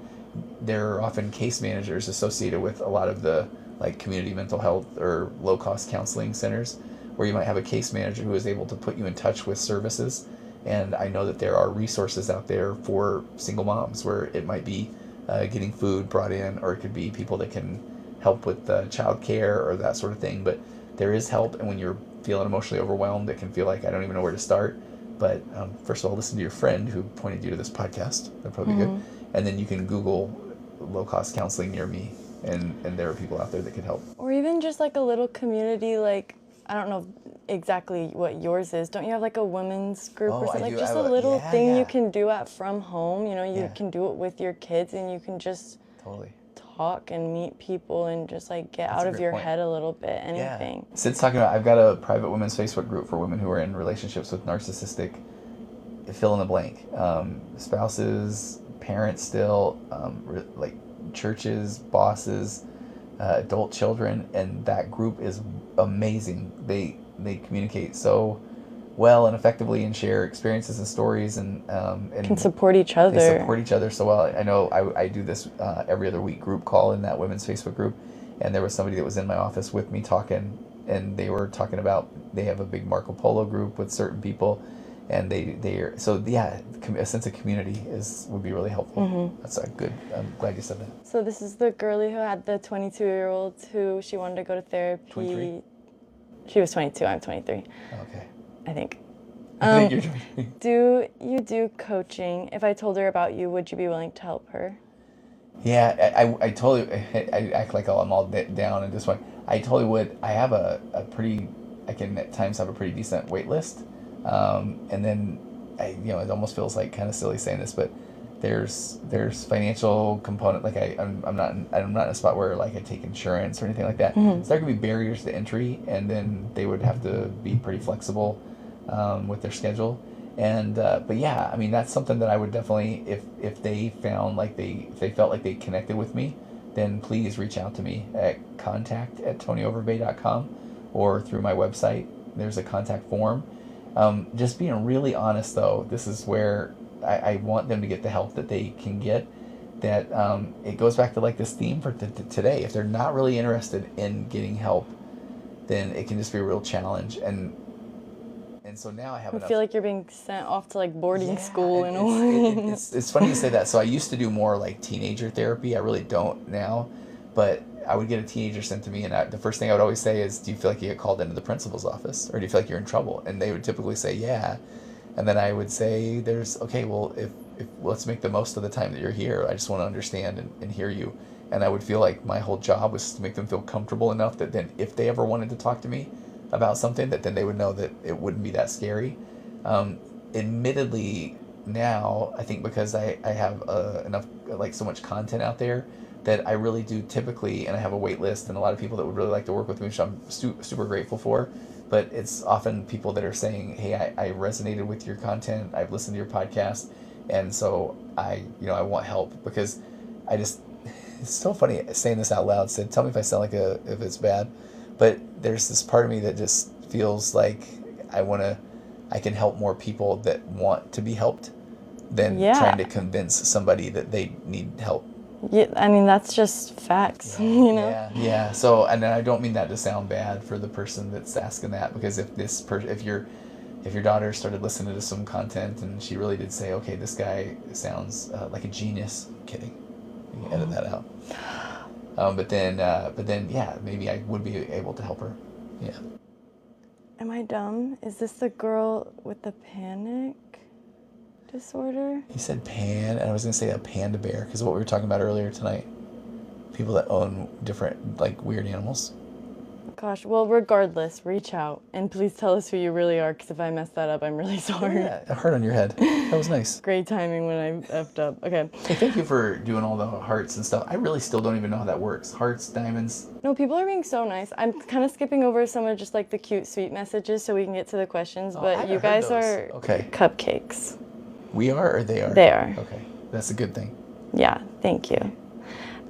there are often case managers associated with a lot of the like community mental health or low-cost counseling centers, where you might have a case manager who is able to put you in touch with services. And I know that there are resources out there for single moms where it might be getting food brought in, or it could be people that can help with child care or that sort of thing. But there is help, and when you're feeling emotionally overwhelmed, it can feel like I don't even know where to start. But first of all, listen to your friend who pointed you to this podcast. That'd probably be good. And then you can Google low-cost counseling near me, and there are people out there that can help. Or even just like a little community, like, I don't know exactly what yours is. Don't you have like a women's group or something? Like just a little thing you can do from home. You can do it with your kids, and you can just talk and meet people and just like get out of your head a little bit, anything. Yeah. Sid's talking about, I've got a private women's Facebook group for women who are in relationships with narcissistic, fill in the blank, spouses, parents still, like churches, bosses, adult children, and that group is amazing. They communicate so well and effectively and share experiences and stories and can support each other. They support each other so well. I know I do this every other week group call in that women's Facebook group, and there was somebody that was in my office with me talking, and they were talking about they have a big Marco Polo group with certain people, and they're so yeah, a sense of community would be really helpful. That's a good. I'm glad you said that. So this is the girlie who had the 22-year-old who she wanted to go to therapy. 23? She was 22. I'm 23. Okay. I think. I think you're 23. Do you do coaching? If I told her about you, would you be willing to help her? Yeah, I totally. I act like I'm all down in this one. I totally would. I have a pretty. I can at times have a pretty decent wait list, and then it almost feels like kind of silly saying this, but there's financial component. Like I'm not in a spot where like I take insurance or anything like that. So there could be barriers to entry, and then they would have to be pretty flexible with their schedule. And but yeah, I mean that's something that I would definitely, if they found like if they felt like they connected with me, then please reach out to me at contact@tonyoverbay.com or through my website. There's a contact form. Just being really honest though, this is where I want them to get the help that they can get. That it goes back to like this theme for today. If they're not really interested in getting help, then it can just be a real challenge. And so now I have I feel like you're being sent off to like boarding school in a way. It's funny you say that. So I used to do more like teenager therapy. I really don't now, but I would get a teenager sent to me, and the first thing I would always say is, "Do you feel like you get called into the principal's office, or do you feel like you're in trouble?" And they would typically say, "Yeah," and then I would say, "Okay, well, if let's make the most of the time that you're here. I just want to understand and hear you." And I would feel like my whole job was to make them feel comfortable enough that then if they ever wanted to talk to me about something, that then they would know that it wouldn't be that scary. Admittedly, now I think because I have enough, like so much content out there, that I really do typically, and I have a wait list and a lot of people that would really like to work with me, which I'm super grateful for. But it's often people that are saying, "Hey, I resonated with your content. I've listened to your podcast, and so I want help," because I just it's so funny saying this out loud. Said, tell me if I sound like if it's bad. But there's this part of me that just feels like I can help more people that want to be helped than trying to convince somebody that they need help. Yeah, I mean, that's just facts, Yeah. So, and I don't mean that to sound bad for the person that's asking that, because if your daughter started listening to some content and she really did say, okay, this guy sounds like a genius. I'm kidding. You can edit that out. But then, yeah, maybe I would be able to help her. Yeah. Am I dumb? Is this the girl with the panic disorder? He said and I was going to say a panda bear, because of what we were talking about earlier tonight. People that own different, like, weird animals. Gosh, well, regardless, reach out. And please tell us who you really are, because if I messed that up, I'm really sorry. Yeah, a heart on your head. That was nice. Great timing when I effed up. Okay. Hey, thank you for doing all the hearts and stuff. I really still don't even know how that works. Hearts, diamonds. No, people are being so nice. I'm kind of skipping over some of just like the cute, sweet messages so we can get to the questions, but you guys are cupcakes. We are, or they are? They are. Okay, that's a good thing. Yeah, thank you.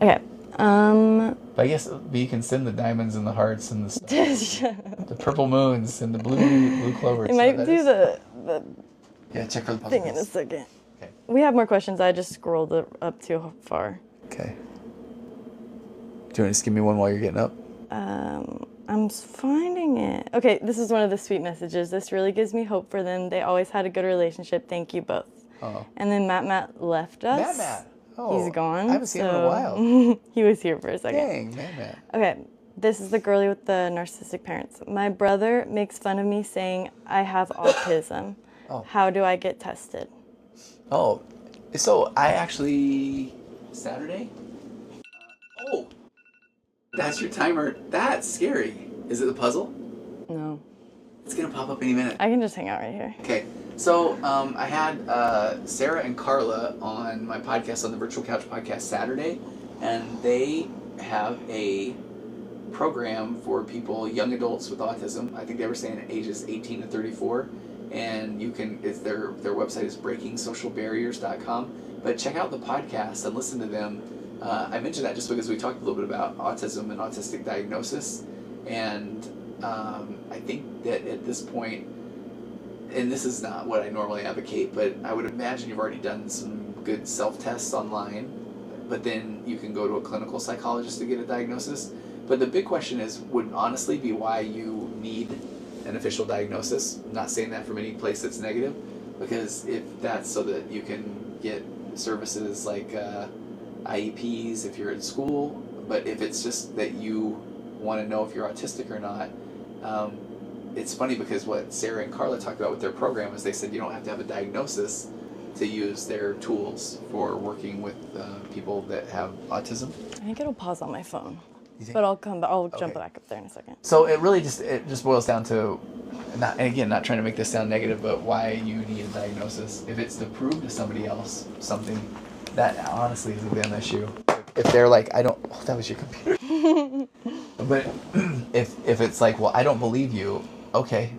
Okay. But I guess you can send the diamonds and the hearts and the stuff. The purple moons and the blue clovers. It might do the check for the puzzle thing in a second. Okay. We have more questions. I just scrolled it up too far. Okay. Do you want to just give me one while you're getting up? I'm finding it. Okay, this is one of the sweet messages. This really gives me hope for them. They always had a good relationship. Thank you both. Oh. And then Matt left us. Matt. Oh, he's gone. I haven't seen him in a while. He was here for a second. Dang, Matt. Okay, this is the girlie with the narcissistic parents. My brother makes fun of me saying I have autism. Oh. How do I get tested? Oh, so I actually, Saturday? That's your timer. That's scary. Is it the puzzle? No. It's going to pop up any minute. I can just hang out right here. Okay. So I had Sarah and Carla on my podcast, on the Virtual Couch podcast, Saturday, and they have a program for people, young adults with autism. I think they were saying ages 18 to 34, and you can. Their website is breakingsocialbarriers.com. But check out the podcast and listen to them. I mentioned that just because we talked a little bit about autism and autistic diagnosis, and I think that at this point, and this is not what I normally advocate, but I would imagine you've already done some good self-tests online, but then you can go to a clinical psychologist to get a diagnosis. But the big question would honestly be why you need an official diagnosis. I'm not saying that from any place that's negative, because if that's so that you can get services like IEPs if you're in school, but if it's just that you want to know if you're autistic or not, it's funny because what Sarah and Carla talked about with their program is they said you don't have to have a diagnosis to use their tools for working with people that have autism. I think it'll pause on my phone. But I'll jump back up there in a second. So it really just boils down to, not trying to make this sound negative, but why you need a diagnosis. If it's to prove to somebody else something, that honestly is a them issue. If they're like, that was your computer. But if it's like, well, I don't believe you, okay.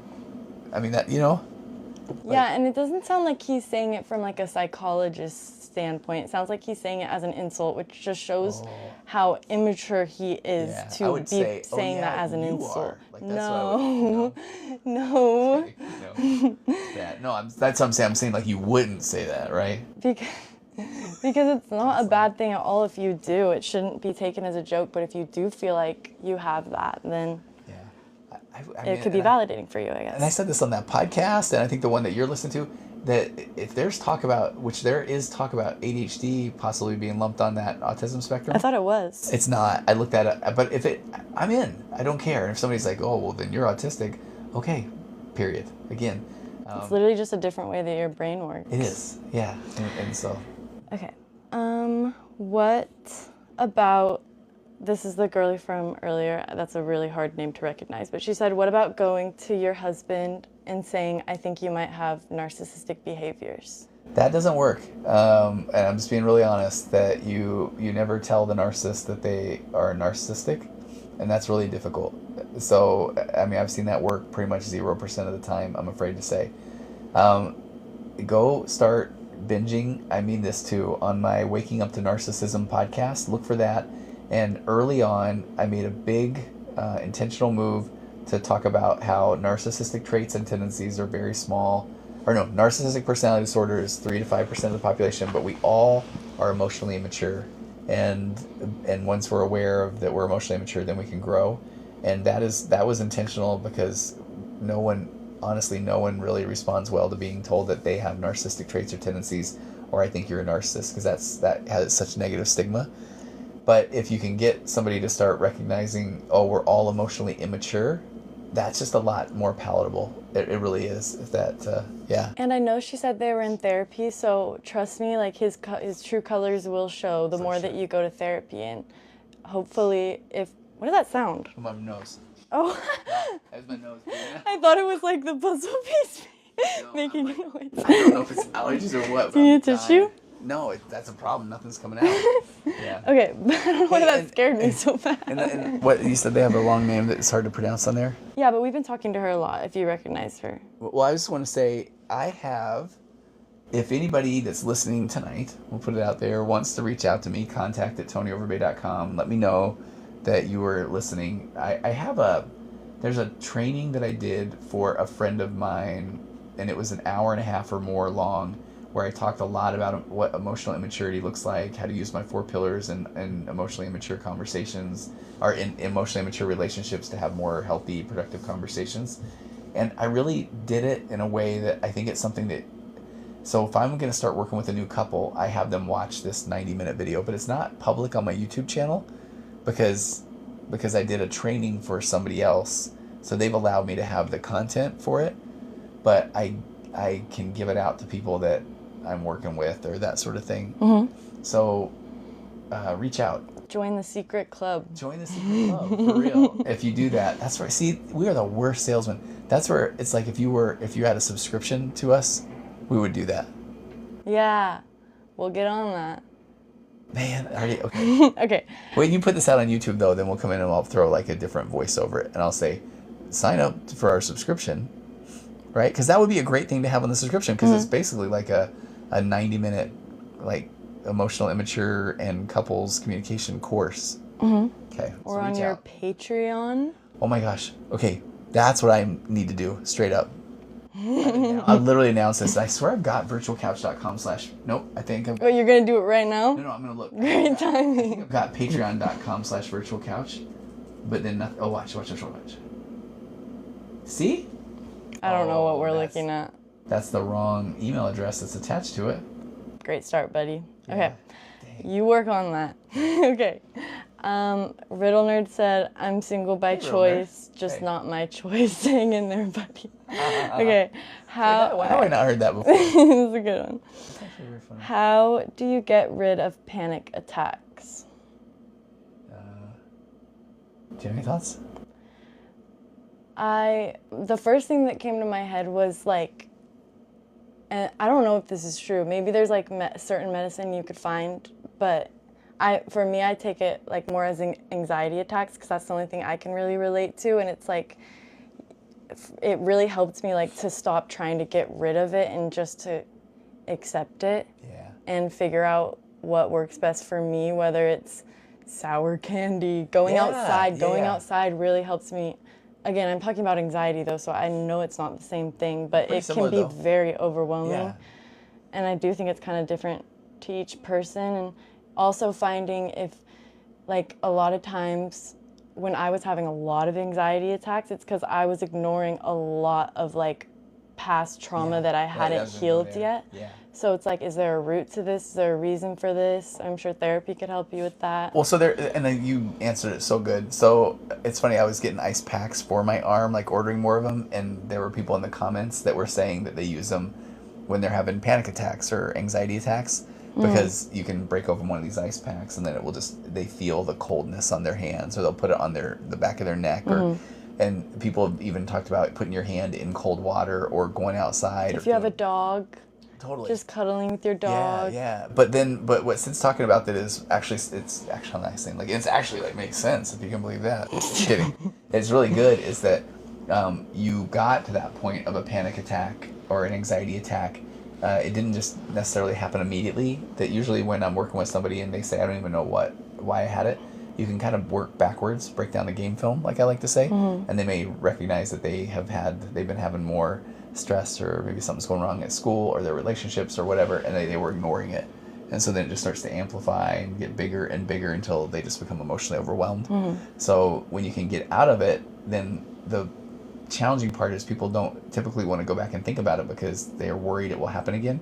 I mean, that, Yeah, and it doesn't sound like he's saying it from like a psychologist's standpoint. It sounds like he's saying it as an insult, which just shows how immature he is to be saying that as an insult. Like, no. No. Yeah, no, that's what I'm saying. I'm saying like you wouldn't say that, right? Because it's not a bad thing at all if you do. It shouldn't be taken as a joke, but if you do feel like you have that, then it could be validating for you, I guess. And I said this on that podcast, and I think the one that you're listening to, that if there's talk about, which there is talk about ADHD possibly being lumped on that autism spectrum. I thought it was. It's not. I looked at it, but I'm in. I don't care. And if somebody's like, oh, well, then you're autistic, okay, period. Again. It's literally just a different way that your brain works. It is, yeah. And so. Okay. What about, this is the girlie from earlier, that's a really hard name to recognize, but she said, what about going to your husband and saying, I think you might have narcissistic behaviors? That doesn't work. And I'm just being really honest that you never tell the narcissist that they are narcissistic, and that's really difficult. So, I mean, I've seen that work pretty much 0% of the time, I'm afraid to say. Go start binging, I mean this too, on my Waking Up to Narcissism podcast. Look for that. And early on, I made a big intentional move to talk about how narcissistic traits and tendencies are very small. Narcissistic personality disorder is 3 to 5% of the population, but we all are emotionally immature. And once we're aware of that we're emotionally immature, then we can grow. And that was intentional because no one really responds well to being told that they have narcissistic traits or tendencies, or I think you're a narcissist, because that has such negative stigma. But if you can get somebody to start recognizing, oh, we're all emotionally immature, that's just a lot more palatable. It really is. If that, yeah. And I know she said they were in therapy, so trust me, like his true colors will show the more that you go to therapy, and hopefully, what did that sound? My nose. Oh. That was my nose. I thought it was like the puzzle piece making a noise. I don't know if it's allergies or what. Do you need a tissue? No, that's a problem. Nothing's coming out. Yeah. Okay, but I don't know why that scared me so bad. And what, you said they have a long name that's hard to pronounce on there? Yeah, but we've been talking to her a lot, if you recognize her. Well, I just want to say, if anybody that's listening tonight, we'll put it out there, wants to reach out to me, contact@tonyoverbay.com. Let me know that you were listening. There's a training that I did for a friend of mine, and it was an hour and a half or more long, where I talked a lot about what emotional immaturity looks like, how to use my 4 pillars in emotionally immature conversations, or in emotionally immature relationships to have more healthy, productive conversations. And I really did it in a way that I think it's something that, so if I'm going to start working with a new couple, I have them watch this 90-minute video, but it's not public on my YouTube channel because I did a training for somebody else. So they've allowed me to have the content for it, but I can give it out to people that I'm working with or that sort of thing. Mm-hmm. So reach out. Join the secret club. Join the secret club, for real. If you do that, that's where, see, we are the worst salesmen. That's where it's like if you had a subscription to us, we would do that. Yeah, we'll get on that. Man, already, okay. Okay. When you put this out on YouTube, though, then we'll come in and I'll throw like a different voice over it. And I'll say, sign up for our subscription, right? Because that would be a great thing to have on the subscription, because it's basically like a 90-minute like emotional immature and couples communication course. Mm-hmm. Okay. Or so on your Patreon. Oh my gosh. Okay. That's what I need to do, straight up. I literally announced this. I swear I've got virtualcouch.com/ nope, I think I've... Oh, you're going to do it right now? No, I'm going to look. Great timing. I think I've got patreon.com/virtualcouch. but then nothing. Oh, watch. See? I don't know what we're that's- looking at. That's the wrong email address that's attached to it. Great start, buddy. Yeah. Okay. Dang. You work on that. Okay. Riddle Nerd said, I'm single by Hey, Riddle choice, Nerd. just Hey. not my choice. Hang in there, buddy. Okay. Why have I not heard that before? This is a good one. It's actually very funny. How do you get rid of panic attacks? Do you have any thoughts? The first thing that came to my head was like, and I don't know if this is true. Maybe there's like certain medicine you could find, but for me, I take it like more as anxiety attacks because that's the only thing I can really relate to, and it's like, it really helped me like to stop trying to get rid of it and just to accept it. Yeah. And figure out what works best for me, whether it's sour candy, going outside really helps me. Again, I'm talking about anxiety though, so I know it's not the same thing, but Pretty it similar, can be though. very overwhelming. Yeah. And I do think it's kind of different to each person. And also finding if, like, a lot of times when I was having a lot of anxiety attacks, it's because I was ignoring a lot of, like, past trauma that I hadn't healed yet. Yeah. So it's like, is there a root to this? Is there a reason for this? I'm sure therapy could help you with that. Well, so and then you answered it so good. So it's funny, I was getting ice packs for my arm, like ordering more of them, and there were people in the comments that were saying that they use them when they're having panic attacks or anxiety attacks, because you can break open one of these ice packs and then it will they feel the coldness on their hands, or they'll put it on the back of their neck, or and people have even talked about putting your hand in cold water or going outside. If you have a dog, totally. just cuddling with your dog. Yeah. But what Sid's talking about that is actually, it's actually a nice thing. Like, it's actually like makes sense if you can believe that. Just kidding. It's really good is that you got to that point of a panic attack or an anxiety attack. It didn't just necessarily happen immediately. That usually when I'm working with somebody and they say, I don't even know why I had it, you can kind of work backwards, break down the game film, like I like to say, and they may recognize that they've been having more stress, or maybe something's going wrong at school or their relationships or whatever, and they were ignoring it. And so then it just starts to amplify and get bigger and bigger until they just become emotionally overwhelmed. So when you can get out of it, then the challenging part is people don't typically want to go back and think about it because they are worried it will happen again.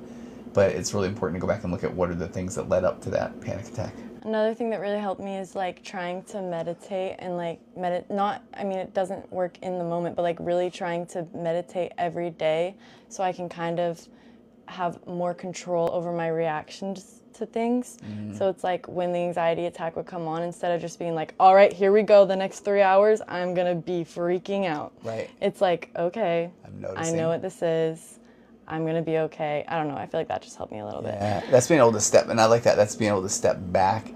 But it's really important to go back and look at what are the things that led up to that panic attack. Another thing that really helped me is like trying to meditate and like it doesn't work in the moment, but like really trying to meditate every day so I can kind of have more control over my reactions to things. So it's like when the anxiety attack would come on, instead of just being like, all right, here we go, the next 3 hours, I'm gonna be freaking out. Right. It's like, okay, I'm noticing. I know what this is. I'm gonna be okay. I don't know. I feel like that just helped me a little bit. Yeah, that's being able to step, and I like that. That's being able to step back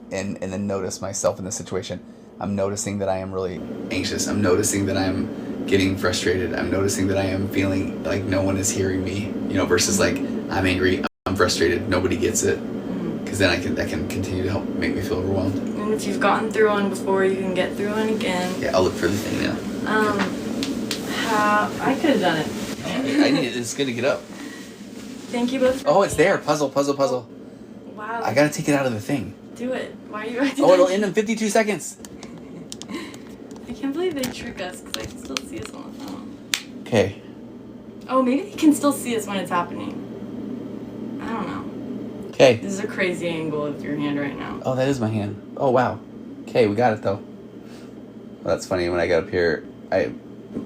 and then notice myself in the situation. I'm noticing that I am really anxious. I'm noticing that I'm getting frustrated. I'm noticing that I am feeling like no one is hearing me, versus like I'm angry, I'm frustrated, nobody gets it. Because then that can continue to help make me feel overwhelmed. And if you've gotten through one before, you can get through one again. Yeah, I'll look for the thing now. I could have done it. I need it. It's good to get up. Thank you both. Oh, it's there. Puzzle. Wow. I gotta take it out of the thing. Do it. Why are you acting It'll end in 52 seconds. I can't believe they trick us because I can still see us on the phone. Okay. Oh, maybe they can still see us when it's happening. I don't know. Okay. This is a crazy angle of your hand right now. Oh, that is my hand. Oh, wow. Okay, we got it, though. Well, that's funny. When I got up here,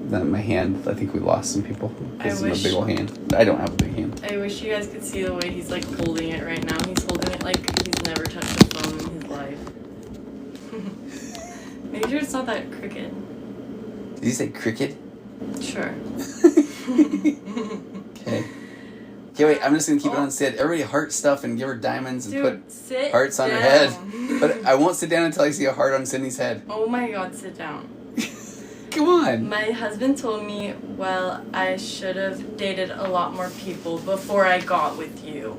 my hand, I think we lost some people. This is a big old hand. I don't have a big hand. I wish you guys could see the way he's, like, holding it right now. He's holding it like he's never touched a phone in his life. Make sure it's not that crooked. Did you say cricket? Sure. Okay. Okay, wait, I'm just going to keep it on Sid. Everybody heart stuff and give her diamonds and put hearts on her head. But I won't sit down until I see a heart on Sydney's head. Oh my god, sit down. Come on. My husband told me, well, I should have dated a lot more people before I got with you.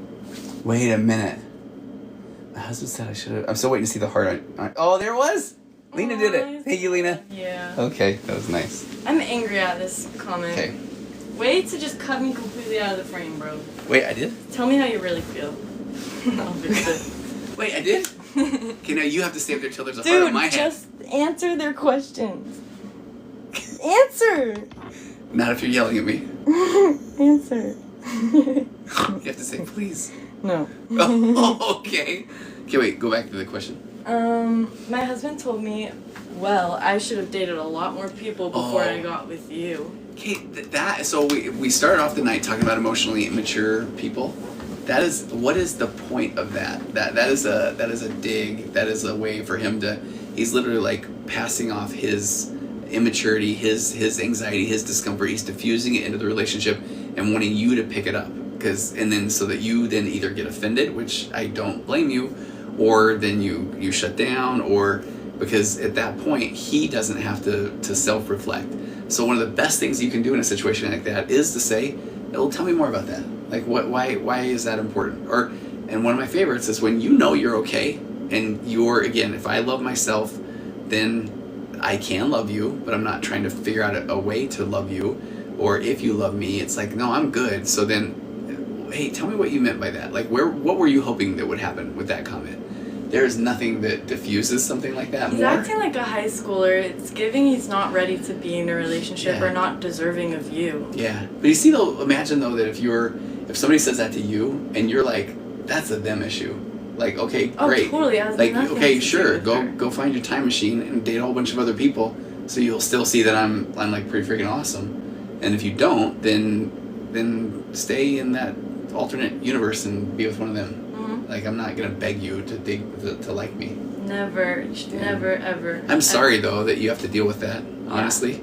Wait a minute. My husband said I should have. I'm still waiting to see the heart on. Oh, there it was. Lena did it. Thank you, Lena. Yeah. Okay, that was nice. I'm angry at this comment. Okay. Way to just cut me completely out of the frame, bro. Wait, I did? Tell me how you really feel. I'll fix it. Wait, I did? Okay, now you have to stay up there till there's a heart on my Dude, head. just answer their questions. Answer! Not if you're yelling at me. Answer. You have to say please. No. Oh, okay. Okay, wait, go back to the question. My husband told me, well, I should have dated a lot more people before I got with you. Okay, so we started off the night talking about emotionally immature people. What is the point of that? That is a dig. That is a way for him to. He's literally like passing off his immaturity, his anxiety, his discomfort. He's diffusing it into the relationship and wanting you to pick it up, so that you then either get offended, which I don't blame you, or then you shut down, or because at that point he doesn't have to self-reflect. So one of the best things you can do in a situation like that is to say, well, tell me more about that. Like, why is that important? And one of my favorites is when you know you're okay, and again, if I love myself, then I can love you, but I'm not trying to figure out a way to love you. Or if you love me, it's like, no, I'm good. So then, hey, tell me what you meant by that. Like, what were you hoping that would happen with that comment? There's nothing that diffuses something like that more. He's acting like a high schooler. It's giving he's not ready to be in a relationship or not deserving of you. Yeah. But you see, though, imagine, though, that if somebody says that to you and you're like, that's a them issue. Like, okay, great. Oh, totally. Has like, nothing okay, to sure, do with her. go find your time machine and date a whole bunch of other people, so you'll still see that I'm like pretty freaking awesome. And if you don't, then stay in that alternate universe and be with one of them. Like, I'm not gonna beg you to like me. Never. You should never, ever. I'm sorry though that you have to deal with that, honestly.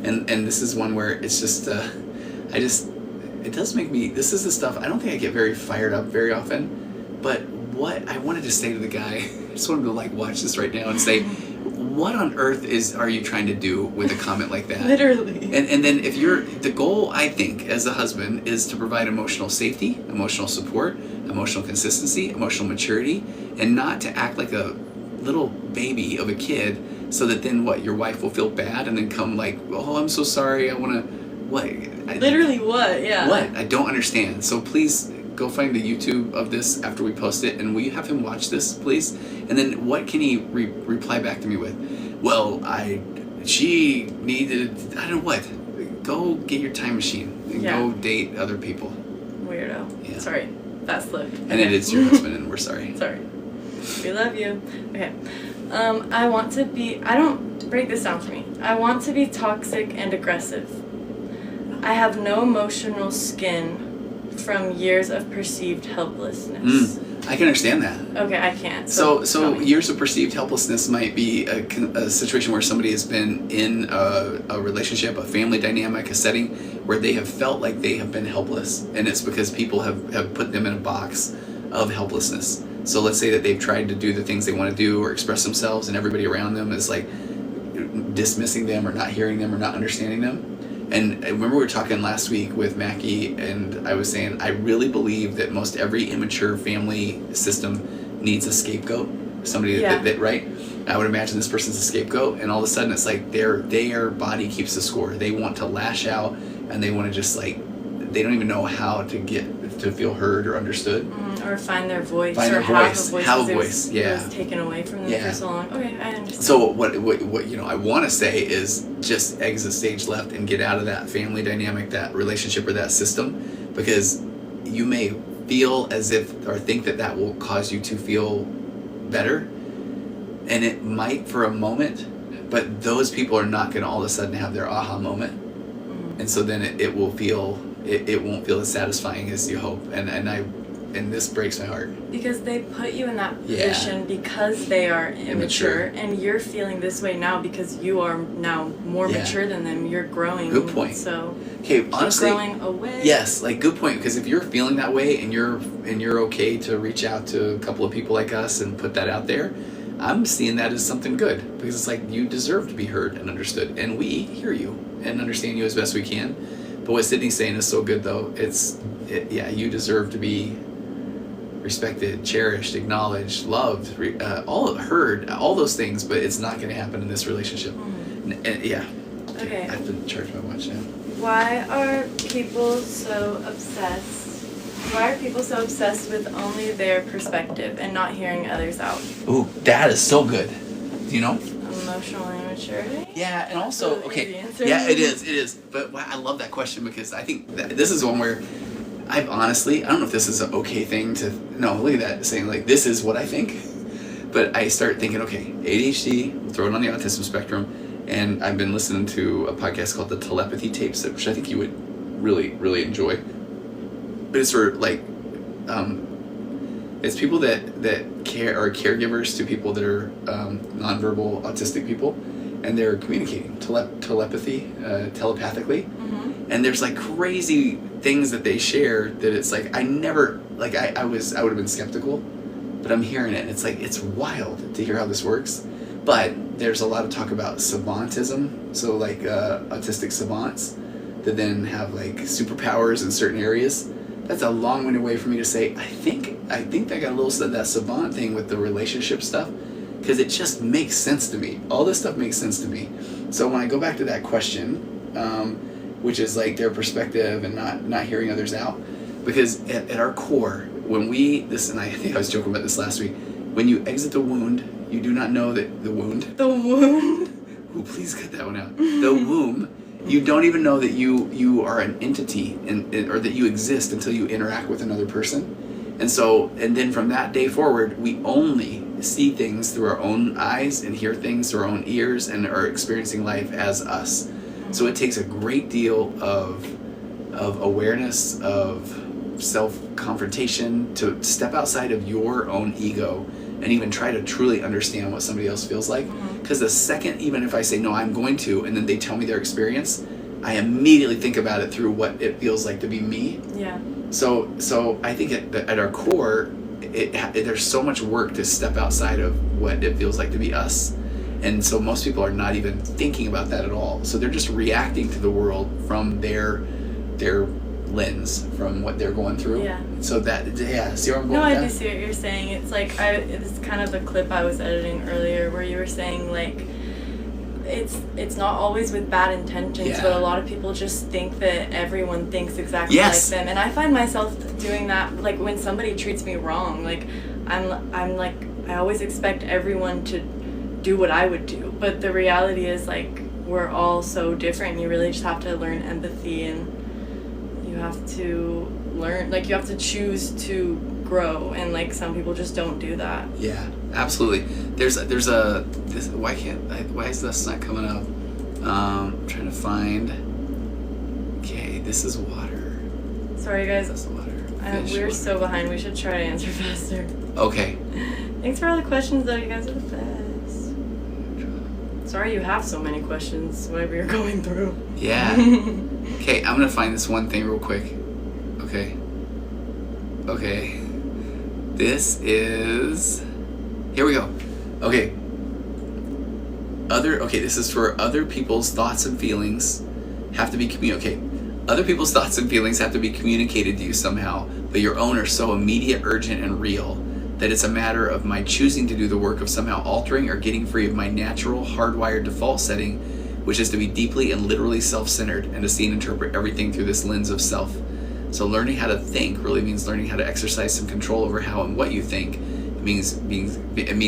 And this is one where it's just it does make me. This is the stuff I don't think I get very fired up very often. But what I wanted to say to the guy, I just wanted to like watch this right now and say, what on earth are you trying to do with a comment like that? Literally. And then if the goal, I think, as a husband is to provide emotional safety, emotional support, emotional consistency, emotional maturity, and not to act like a little baby of a kid, so that then your wife will feel bad and then come like, oh, I'm so sorry, I want to, what? Literally what? Yeah. What? I don't understand. So please go find the YouTube of this after we post it, and will you have him watch this, please? And then what can he reply back to me with? Well, she needed, I don't know what. Go get your time machine and go date other people. Weirdo. Yeah. Sorry. Fast slip. And it is your husband, and we're sorry. Sorry. We love you. Okay. I want to be, break this down for me. I want to be toxic and aggressive. I have no emotional skin from years of perceived helplessness. I can understand that. Okay, I can't. So years of perceived helplessness might be a situation where somebody has been in a relationship, a family dynamic, a setting where they have felt like they have been helpless, and it's because people have put them in a box of helplessness. So let's say that they've tried to do the things they want to do or express themselves, and everybody around them is like dismissing them or not hearing them or not understanding them. And I remember we were talking last week with Mackie, and I was saying I really believe that most every immature family system needs a scapegoat. Somebody that right? I would imagine this person's a scapegoat, and all of a sudden it's like their body keeps the score. They want to lash out, and they want to just like, they don't even know how to feel heard or understood. Or find their voice. Have a voice. It was taken away from them for so long. Okay, I understand. So what I want to say is just exit stage left and get out of that family dynamic, that relationship, or that system, because you may feel as if or think that will cause you to feel better, and it might for a moment, but those people are not going to all of a sudden have their aha moment, and so then it won't feel as satisfying as you hope, and this breaks my heart. Because they put you in that position because they are immature, and you're feeling this way now because you are now more mature than them. You're growing. Good point. So honestly, growing away. Yes, like good point. Because if you're feeling that way and you're okay to reach out to a couple of people like us and put that out there, I'm seeing that as something good, because it's like you deserve to be heard and understood, and we hear you and understand you as best we can. But what Sydney's saying is so good, though. You deserve to be respected, cherished, acknowledged, loved, heard, all those things, but it's not going to happen in this relationship. Okay. I have to charge my watch now. Why are people so obsessed Why are people so obsessed with only their perspective and not hearing others out? Ooh, that is so good. Do you know? Emotional immaturity? Yeah, and also, That's okay. the answer. Yeah, it is. But I love that question because I think that this is one where I've honestly, I don't know if this is an okay thing to, no, look at that, saying like, this is what I think. But I start thinking, okay, ADHD, we'll throw it on the autism spectrum, and I've been listening to a podcast called the Telepathy Tapes, which I think you would really, really enjoy. But it's for like, it's people that care are caregivers to people that are nonverbal autistic people, and they're communicating telepathically, and there's like crazy things that they share that it's like I never like I would have been skeptical, but I'm hearing it and it's like it's wild to hear how this works. But there's a lot of talk about savantism, so like autistic savants that then have like superpowers in certain areas. That's a long-winded way for me to say I think I got a little of that savant thing with the relationship stuff, because it just makes sense to me. All this stuff makes sense to me. So when I go back to that question, which is like their perspective and not hearing others out, because at our core, when and I think I was joking about this last week, when you exit the wound, you do not know that the wound. Ooh, please cut that one out. The womb. You don't even know that you are an entity or that you exist until you interact with another person. And then from that day forward, we only see things through our own eyes and hear things through our own ears and are experiencing life as us. So it takes a great deal of awareness, of self-confrontation to step outside of your own ego and even try to truly understand what somebody else feels like. Because the second, even if I say, no, I'm going to, and then they tell me their experience, I immediately think about it through what it feels like to be me. Yeah. So I think at our core, there's so much work to step outside of what it feels like to be us. And so most people are not even thinking about that at all. So they're just reacting to the world from their lens, from what they're going through. Yeah. So see where I'm going No, with I that? do see what you're saying. It's like, it's kind of the clip I was editing earlier where you were saying like, it's not always with bad intentions, but a lot of people just think that everyone thinks exactly like them. And I find myself doing that, like when somebody treats me wrong, like I'm like, I always expect everyone to do what I would do. But the reality is like, we're all so different. You really just have to learn empathy, and you have to learn, like you have to choose to grow, and like some people just don't do that. Yeah, absolutely. Why is this not coming up? I'm trying to find. Okay, this is water. Sorry guys. That's water. We're so behind. We should try to answer faster. Okay. Thanks for all the questions though. You guys are the best. Sorry you have so many questions, whatever you're going through. Yeah. Okay, I'm gonna find this one thing real quick. Okay. This is. Here we go. Okay. This is for other people's thoughts and feelings have to be communicated. Other people's thoughts and feelings have to be communicated to you somehow, but your own are so immediate, urgent, and real that it's a matter of my choosing to do the work of somehow altering or getting free of my natural, hardwired default setting, which is to be deeply and literally self-centered and to see and interpret everything through this lens of self. So learning how to think really means learning how to exercise some control over how and what you think. It means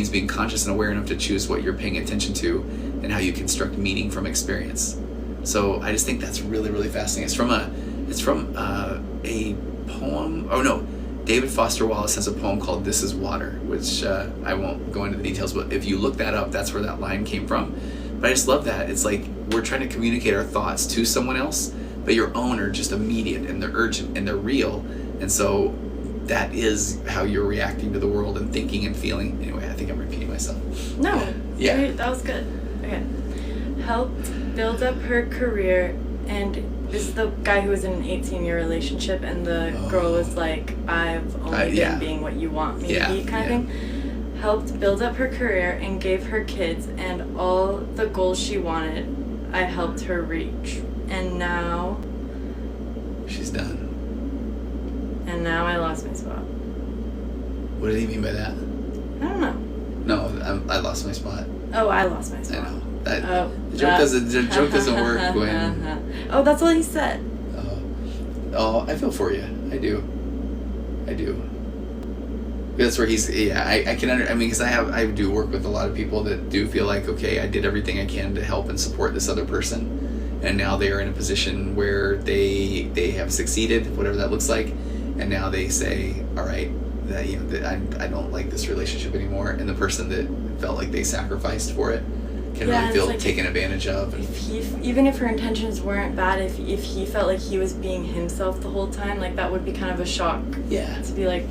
being conscious and aware enough to choose what you're paying attention to and how you construct meaning from experience. So I just think that's really, really fascinating. It's from a poem. Oh no, David Foster Wallace has a poem called "This Is Water," which I won't go into the details, but if you look that up, that's where that line came from. But I just love that. It's like we're trying to communicate our thoughts to someone else, but your own are just immediate and they're urgent and they're real. And so that is how you're reacting to the world and thinking and feeling. Anyway, I think I'm repeating myself. No. Yeah. That was good. Okay. Helped build up her career, and this is the guy who was in an 18-year relationship, and the girl was like, I've only been being what you want me to be, kind of thing. Helped build up her career and gave her kids and all the goals she wanted. I helped her reach. And now... She's done. And now I lost my spot. What did he mean by that? I don't know. No, I lost my spot. Oh, I lost my spot. I know. The joke doesn't work when... Oh, that's what he said. Oh, I feel for you. I do. I do. That's where he's, I can I mean, because I do work with a lot of people that do feel like, okay, I did everything I can to help and support this other person, and now they are in a position where they have succeeded, whatever that looks like, and now they say, all right, that, you know, that I don't like this relationship anymore, and the person that felt like they sacrificed for it can really feel like taken advantage of. Even if her intentions weren't bad, if he felt like he was being himself the whole time, like that would be kind of a shock. Yeah. To be like,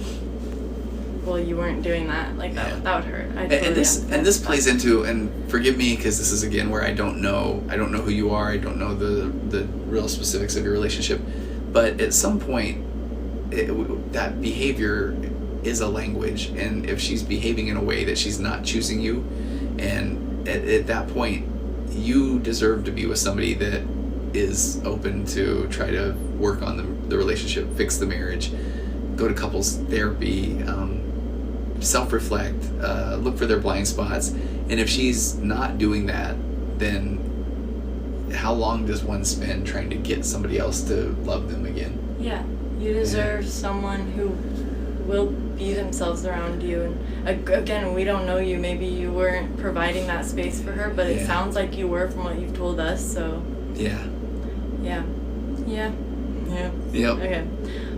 well, you weren't doing that. Like that would hurt. And this plays into, and forgive me because this is again where I don't know who you are. I don't know the real specifics of your relationship, but at some point, that behavior is a language, and if she's behaving in a way that she's not choosing you, and at that point, you deserve to be with somebody that is open to try to work on the relationship, fix the marriage, go to couples therapy, self-reflect, look for their blind spots. And if she's not doing that, then how long does one spend trying to get somebody else to love them again? Yeah, you deserve someone who will be themselves around you. And again, we don't know you. Maybe you weren't providing that space for her, but it sounds like you were from what you've told us. So yeah. Yep. Okay.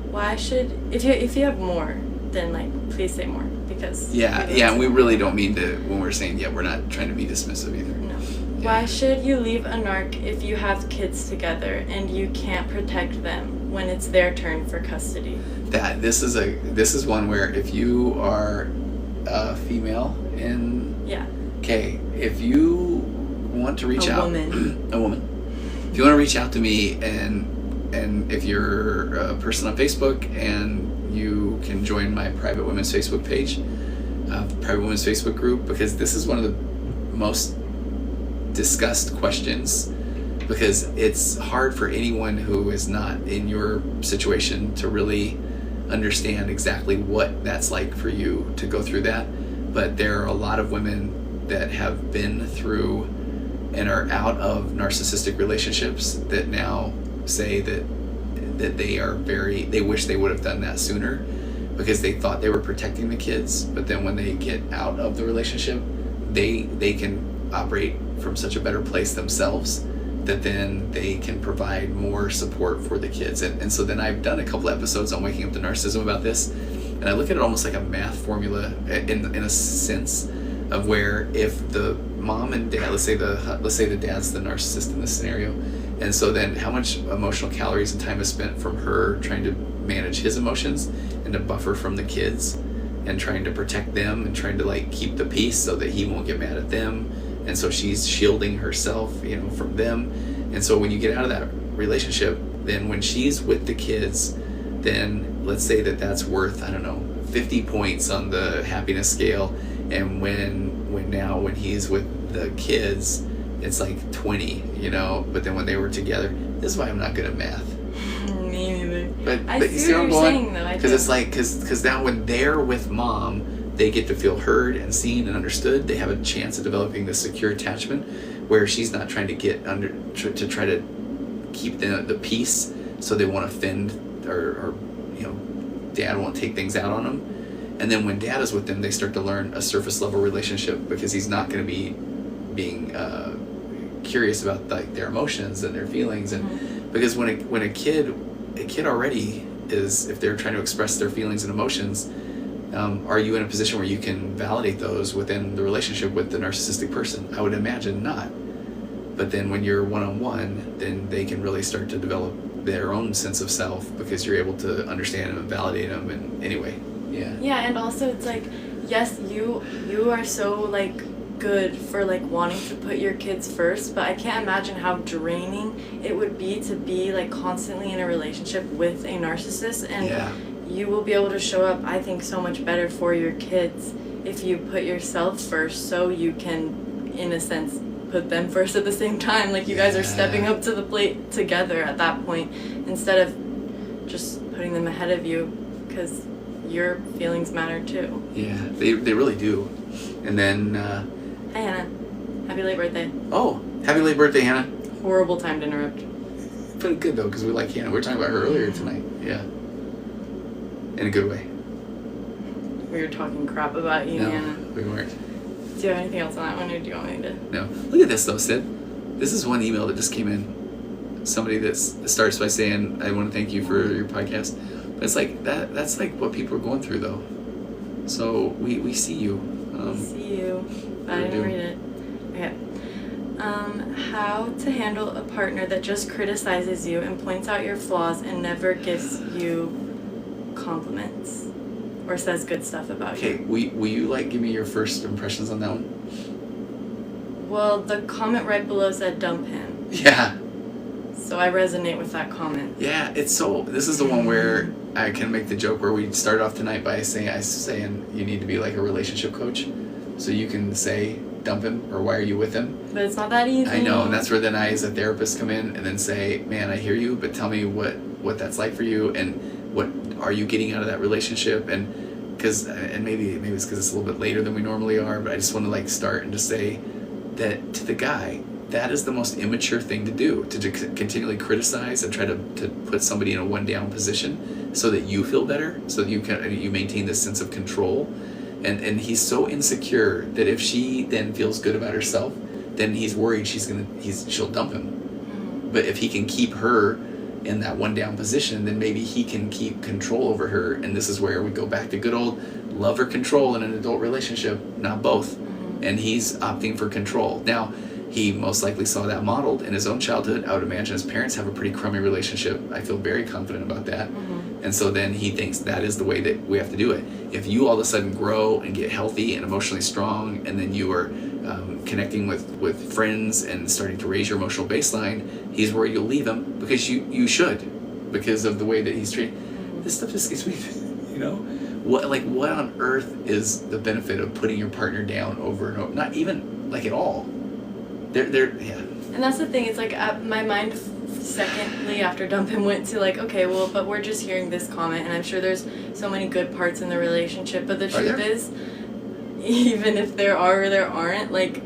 Why should, if you have more, then like please say more, because and we really don't mean to, when we're saying we're not trying to be dismissive either. No. Why should you leave a narc if you have kids together and you can't protect them when it's their turn for custody? This is one where if you are a female and okay, if you want to reach out, a woman, if you want to reach out to me, and if you're a person on Facebook, and you can join my private women's Facebook page, private women's Facebook group, because this is one of the most discussed questions, because it's hard for anyone who is not in your situation to really understand exactly what that's like for you to go through that. But there are a lot of women that have been through and are out of narcissistic relationships that now say that they wish they would have done that sooner, because they thought they were protecting the kids, but then when they get out of the relationship, they can operate from such a better place themselves that then they can provide more support for the kids. And so then I've done a couple episodes on Waking Up to Narcissism about this, and I look at it almost like a math formula in a sense of where if the mom and dad, let's say the dad's the narcissist in this scenario, and so then how much emotional calories and time is spent from her trying to manage his emotions and to buffer from the kids and trying to protect them and trying to like keep the peace so that he won't get mad at them, and so she's shielding herself, from them. And so when you get out of that relationship, then when she's with the kids, then let's say that's worth, 50 points on the happiness scale, and when he's with the kids, it's like 20, but then when they were together, this is why I'm not good at math. Me neither. But you see what I'm going? Saying, though. Because it's like, because now when they're with mom, they get to feel heard and seen and understood. They have a chance of developing this secure attachment where she's not trying to get under, to try to keep the peace so they won't offend or dad won't take things out on them. And then when dad is with them, they start to learn a surface level relationship, because he's not going to be being curious about like their emotions and their feelings. And because when a kid already is, if they're trying to express their feelings and emotions, are you in a position where you can validate those within the relationship with the narcissistic person? I would imagine not. But then when you're one-on-one, then they can really start to develop their own sense of self, because you're able to understand them and validate them. And anyway, and also it's like, yes, you are so like good for like wanting to put your kids first, but I can't imagine how draining it would be to be like constantly in a relationship with a narcissist. And you will be able to show up, I think, so much better for your kids if you put yourself first, so you can, in a sense, put them first at the same time. Like you guys are stepping up to the plate together at that point, instead of just putting them ahead of you, because your feelings matter too. Yeah, they really do. And then hi Hannah, happy late birthday. Oh, happy late birthday, Hannah. Horrible time to interrupt. Pretty good though, because we like Hannah. We were talking about her earlier tonight. In a good way. We were talking crap about you, No, Hannah. we weren't. Do you have anything else on that one, or do you want me to? No. Look at this, though, Sid. This is one email that just came in. Somebody that starts by saying, I want to thank you for your podcast. But it's like, that's like what people are going through, though. So we see you. We see you. I didn't read it. Okay. How to handle a partner that just criticizes you and points out your flaws and never gives you compliments or says good stuff about you. Okay, will you like give me your first impressions on that one? Well, the comment right below said dump him. Yeah. So I resonate with that comment. Yeah, this is the one where I can make the joke where we start off tonight by saying you need to be like a relationship coach. So you can say dump him or why are you with him? But it's not that easy. I know, and that's where then I as a therapist come in and then say, man, I hear you, but tell me what that's like for you and what are you getting out of that relationship, and maybe it's because it's a little bit later than we normally are, but I just want to like start and just say that to the guy, that is the most immature thing to do, to continually criticize and try to put somebody in a one down position so that you feel better, so that you maintain this sense of control. And he's so insecure that if she then feels good about herself, then he's worried she'll dump him. Mm-hmm. But if he can keep her in that one down position, then maybe he can keep control over her. And this is where we go back to good old love or control in an adult relationship, not both. Mm-hmm. And he's opting for control. Now, he most likely saw that modeled in his own childhood. I would imagine his parents have a pretty crummy relationship. I feel very confident about that. Mm-hmm. And so then he thinks that is the way that we have to do it. If you all of a sudden grow and get healthy and emotionally strong, and then you are connecting with friends and starting to raise your emotional baseline, he's worried you'll leave him because you should, because of the way that he's treated. Mm-hmm. This stuff just gets me, what on earth is the benefit of putting your partner down over and over? Not even like at all. Yeah. And that's the thing, it's like my mind secondly after dump him went to like, okay, well, but we're just hearing this comment, and I'm sure there's so many good parts in the relationship, but the truth is, even if there are or there aren't, like,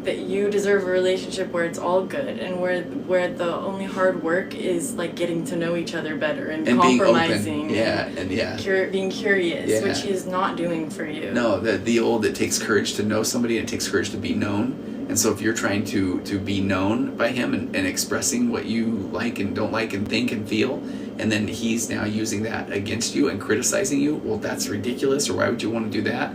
that you deserve a relationship where it's all good and where the only hard work is like getting to know each other better and compromising, being curious, which he's not doing for you. No, the old, it takes courage to know somebody and it takes courage to be known. And so if you're trying to be known by him and expressing what you like and don't like and think and feel, and then he's now using that against you and criticizing you, well, that's ridiculous, or why would you want to do that?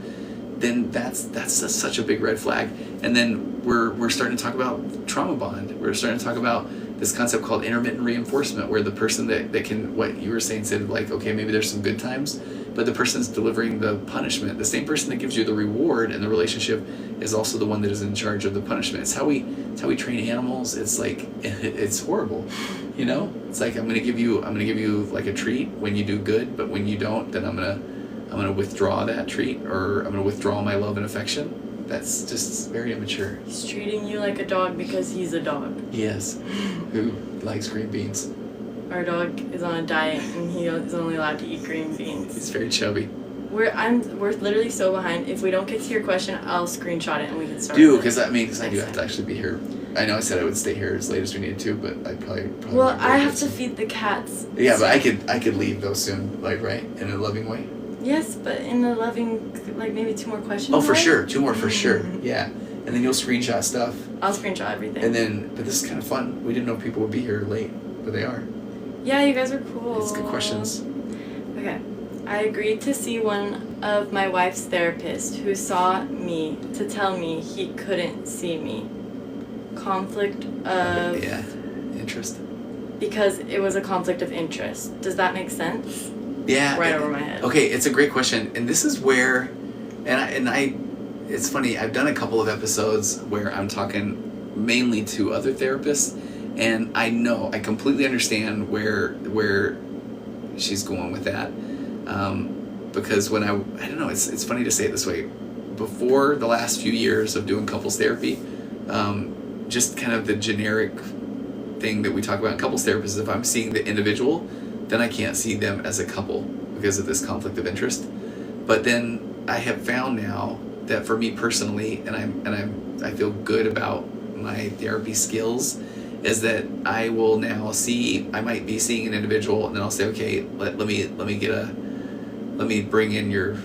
Then that's such a big red flag. And then we're starting to talk about trauma bond. We're starting to talk about this concept called intermittent reinforcement, where the person that can, what you were saying, said like, okay, maybe there's some good times, but the person's delivering the punishment. The same person that gives you the reward in the relationship is also the one that is in charge of the punishment. It's how we train animals. It's like, it's horrible, It's like I'm gonna give you like a treat when you do good, but when you don't, then I'm gonna withdraw that treat, or I'm gonna withdraw my love and affection. That's just very immature. He's treating you like a dog because he's a dog. Yes, who likes green beans. Our dog is on a diet and he is only allowed to eat green beans. He's very chubby. We're literally so behind. If we don't get to your question, I'll screenshot it and we can start. Because I do have to actually be here. I know I said I would stay here as late as we needed to, but I probably. Well, I have to feed the cats. Yeah, but I could leave though soon, like right, in a loving way. Yes, but in a loving, like maybe 2 more questions. Oh, for sure, 2 more for sure. Yeah, and then you'll screenshot stuff. I'll screenshot everything. And then, but this is kind of fun. We didn't know people would be here late, but they are. Yeah, you guys are cool. It's good questions. Okay. I agreed to see one of my wife's therapists who saw me to tell me he couldn't see me. Conflict of... Yeah, interest. Because it was a conflict of interest. Does that make sense? Yeah. Right over my head. Okay, it's a great question. And this is where... And I it's funny, I've done a couple of episodes where I'm talking mainly to other therapists, and I completely understand where she's going with that. Because when I don't know, it's funny to say it this way. Before the last few years of doing couples therapy, just kind of the generic thing that we talk about in couples therapy is if I'm seeing the individual, then I can't see them as a couple because of this conflict of interest. But then I have found now that for me personally, and I feel good about my therapy skills, is that I will now I might be seeing an individual, and then I'll say, okay, let me get let me bring in your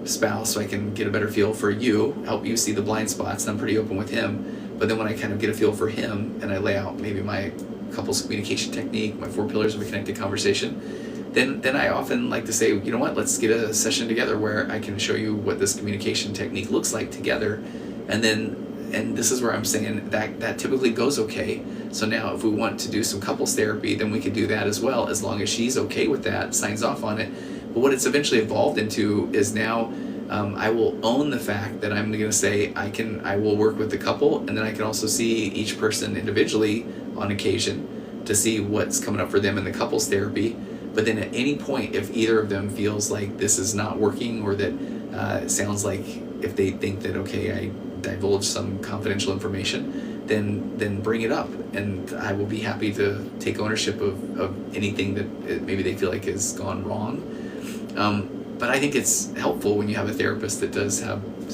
spouse so I can get a better feel for you, help you see the blind spots, and I'm pretty open with him. But then when I kind of get a feel for him and I lay out maybe my couples communication technique, my 4 pillars of a connected conversation, then I often like to say, you know what, let's get a session together where I can show you what this communication technique looks like together. And this is where I'm saying that typically goes okay. So now if we want to do some couples therapy, then we can do that as well, as long as she's okay with that, signs off on it. But what it's eventually evolved into is now I will own the fact that I'm going to say I will work with the couple, and then I can also see each person individually on occasion to see what's coming up for them in the couples therapy. But then at any point, if either of them feels like this is not working, or that it sounds like if they think that, okay, I divulge some confidential information, then bring it up, and I will be happy to take ownership of anything that maybe they feel like has gone wrong. But I think it's helpful when you have a therapist that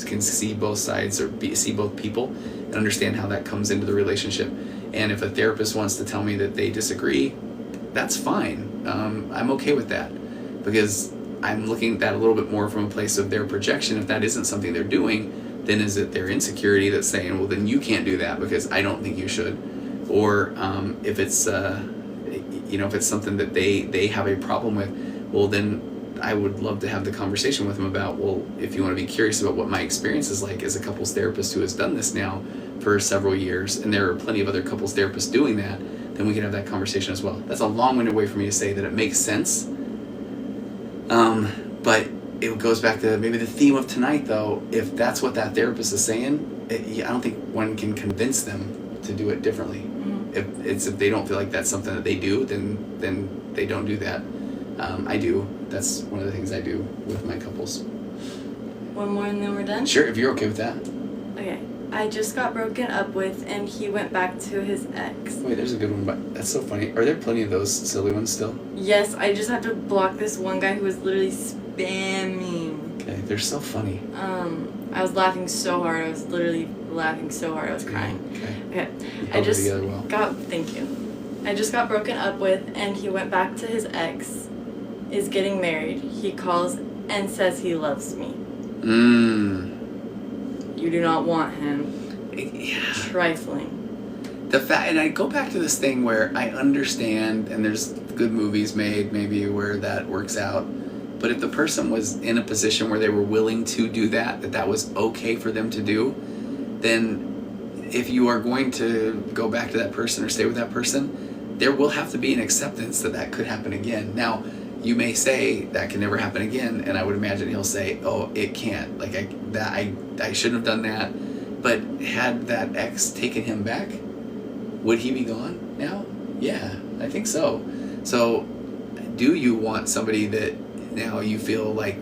can see both sides, or see both people and understand how that comes into the relationship. And if a therapist wants to tell me that they disagree, that's fine. I'm okay with that, because I'm looking at that a little bit more from a place of their projection. If that isn't something they're doing, then is it their insecurity that's saying, well, then you can't do that because I don't think you should. Or if it's if it's something that they have a problem with, well, then I would love to have the conversation with them about, well, if you want to be curious about what my experience is like as a couples therapist who has done this now for several years, and there are plenty of other couples therapists doing that, then we can have that conversation as well. That's a long-winded way for me to say that it makes sense. But it goes back to maybe the theme of tonight, though. If that's what that therapist is saying, I don't think one can convince them to do it differently. Mm-hmm. If they don't feel like that's something that they do, then they don't do that. I do. That's one of the things I do with my couples. One more and then we're done? Sure, if you're okay with that. Okay. I just got broken up with, and he went back to his ex. Wait, there's a good one, but that's so funny. Are there plenty of those silly ones still? Yes, I just have to block this one guy who was literally spamming. Okay, they're so funny. I was laughing so hard. I was literally laughing so hard. I was crying. Okay. I just well. Thank you. I just got broken up with, and he went back to his ex, is getting married. He calls and says he loves me. You do not want him. Yeah. Trifling. And I go back to this thing where I understand, and there's good movies made maybe where that works out, but if the person was in a position where they were willing to do that was okay for them to do, then if you are going to go back to that person or stay with that person, there will have to be an acceptance that could happen again. Now, you may say that can never happen again, and I would imagine he'll say, oh, it can't. Like, I shouldn't have done that. But had that ex taken him back, would he be gone now? Yeah, I think so. So, do you want somebody that now you feel like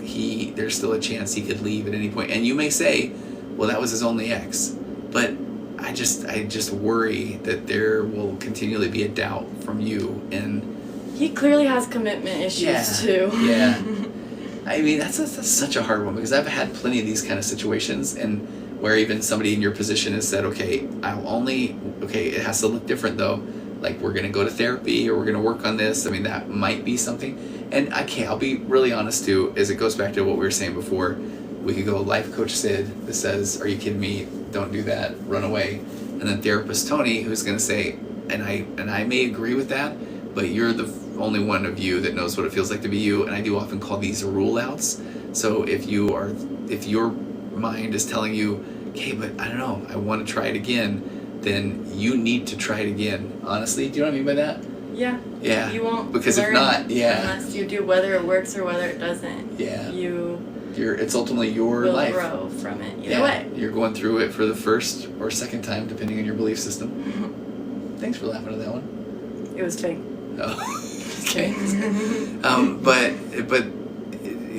there's still a chance he could leave at any point? And you may say, well, that was his only ex. But I just worry that there will continually be a doubt from you, and he clearly has commitment issues too. Yeah. I mean, that's such a hard one, because I've had plenty of these kind of situations, and where even somebody in your position has said, okay, it has to look different though. Like, we're going to go to therapy, or we're going to work on this. I mean, that might be something. And I'll be really honest too, as it goes back to what we were saying before. We could go life coach Sid that says, are you kidding me? Don't do that. Run away. And then therapist Tony, who's going to say, and I may agree with that, but you're the only one of you that knows what it feels like to be you. And I do often call these rule outs. So if your mind is telling you, okay, but I don't know, I want to try it again, then you need to try it again. Honestly, do you know what I mean by that? Yeah. Yeah. You won't because learn if not, unless you do, whether it works or whether it doesn't. Yeah. It's ultimately your life. Will grow from it. Either way. You're going through it for the first or second time, depending on your belief system. Thanks for laughing at that one. It was fake. Oh. Okay. But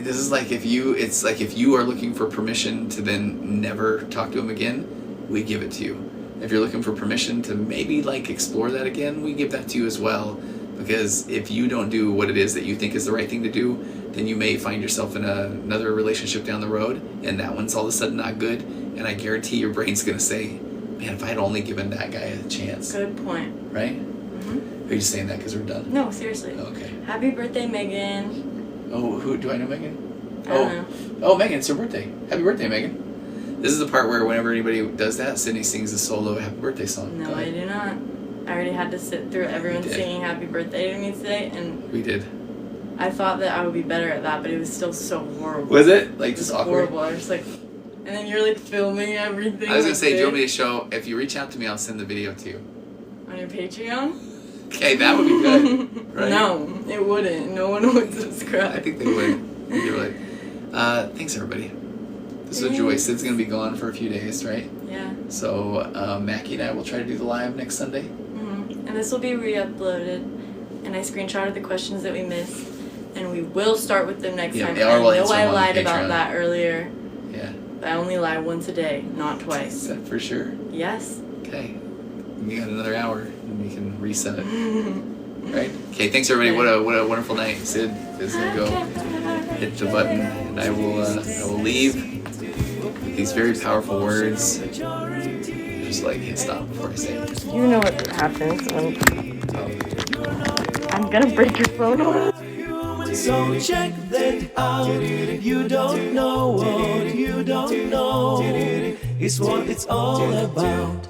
this is like if you are looking for permission to then never talk to him again, we give it to you. If you're looking for permission to maybe explore that again, we give that to you as well. Because if you don't do what it is that you think is the right thing to do, then you may find yourself in another relationship down the road, and that one's all of a sudden not good. And I guarantee your brain's gonna say, man, if I had only given that guy a chance. Good point. Right? Mm-hmm. Are you saying that because we're done? No, seriously. Okay. Happy birthday, Megan. Oh, who do I know, Megan? I don't know. Oh, Megan, it's her birthday. Happy birthday, Megan. This is the part where whenever anybody does that, Sydney sings a solo happy birthday song. No, I do not. I already had to sit through everyone singing happy birthday to me today, and we did. I thought that I would be better at that, but it was still so horrible. Was it? Like, just awkward? Horrible. I was just like, and then you're like filming everything. I was going to say, do you want me to show, if you reach out to me, I'll send the video to you. On your Patreon? Okay, that would be good. Right? No, it wouldn't. No one would subscribe. I think they would. They would. Thanks, everybody. This was joy. Sid's going to be gone for a few days, right? Yeah. So, Mackie and I will try to do the live next Sunday. Mm-hmm. And this will be re-uploaded. And I screenshotted the questions that we missed. And we will start with them next time. I know I lied about that earlier. Yeah. But I only lie once a day, not twice. Is that for sure? Yes. Okay. You got another hour, and we can reset it. Right? Okay, thanks everybody. What a wonderful night. Sid is gonna go hit the button, and I will leave these very powerful words. Just like hit stop before I say it. You know what happens when I'm gonna break your phone off. So check that out. You don't know what you don't know. It's what it's all about.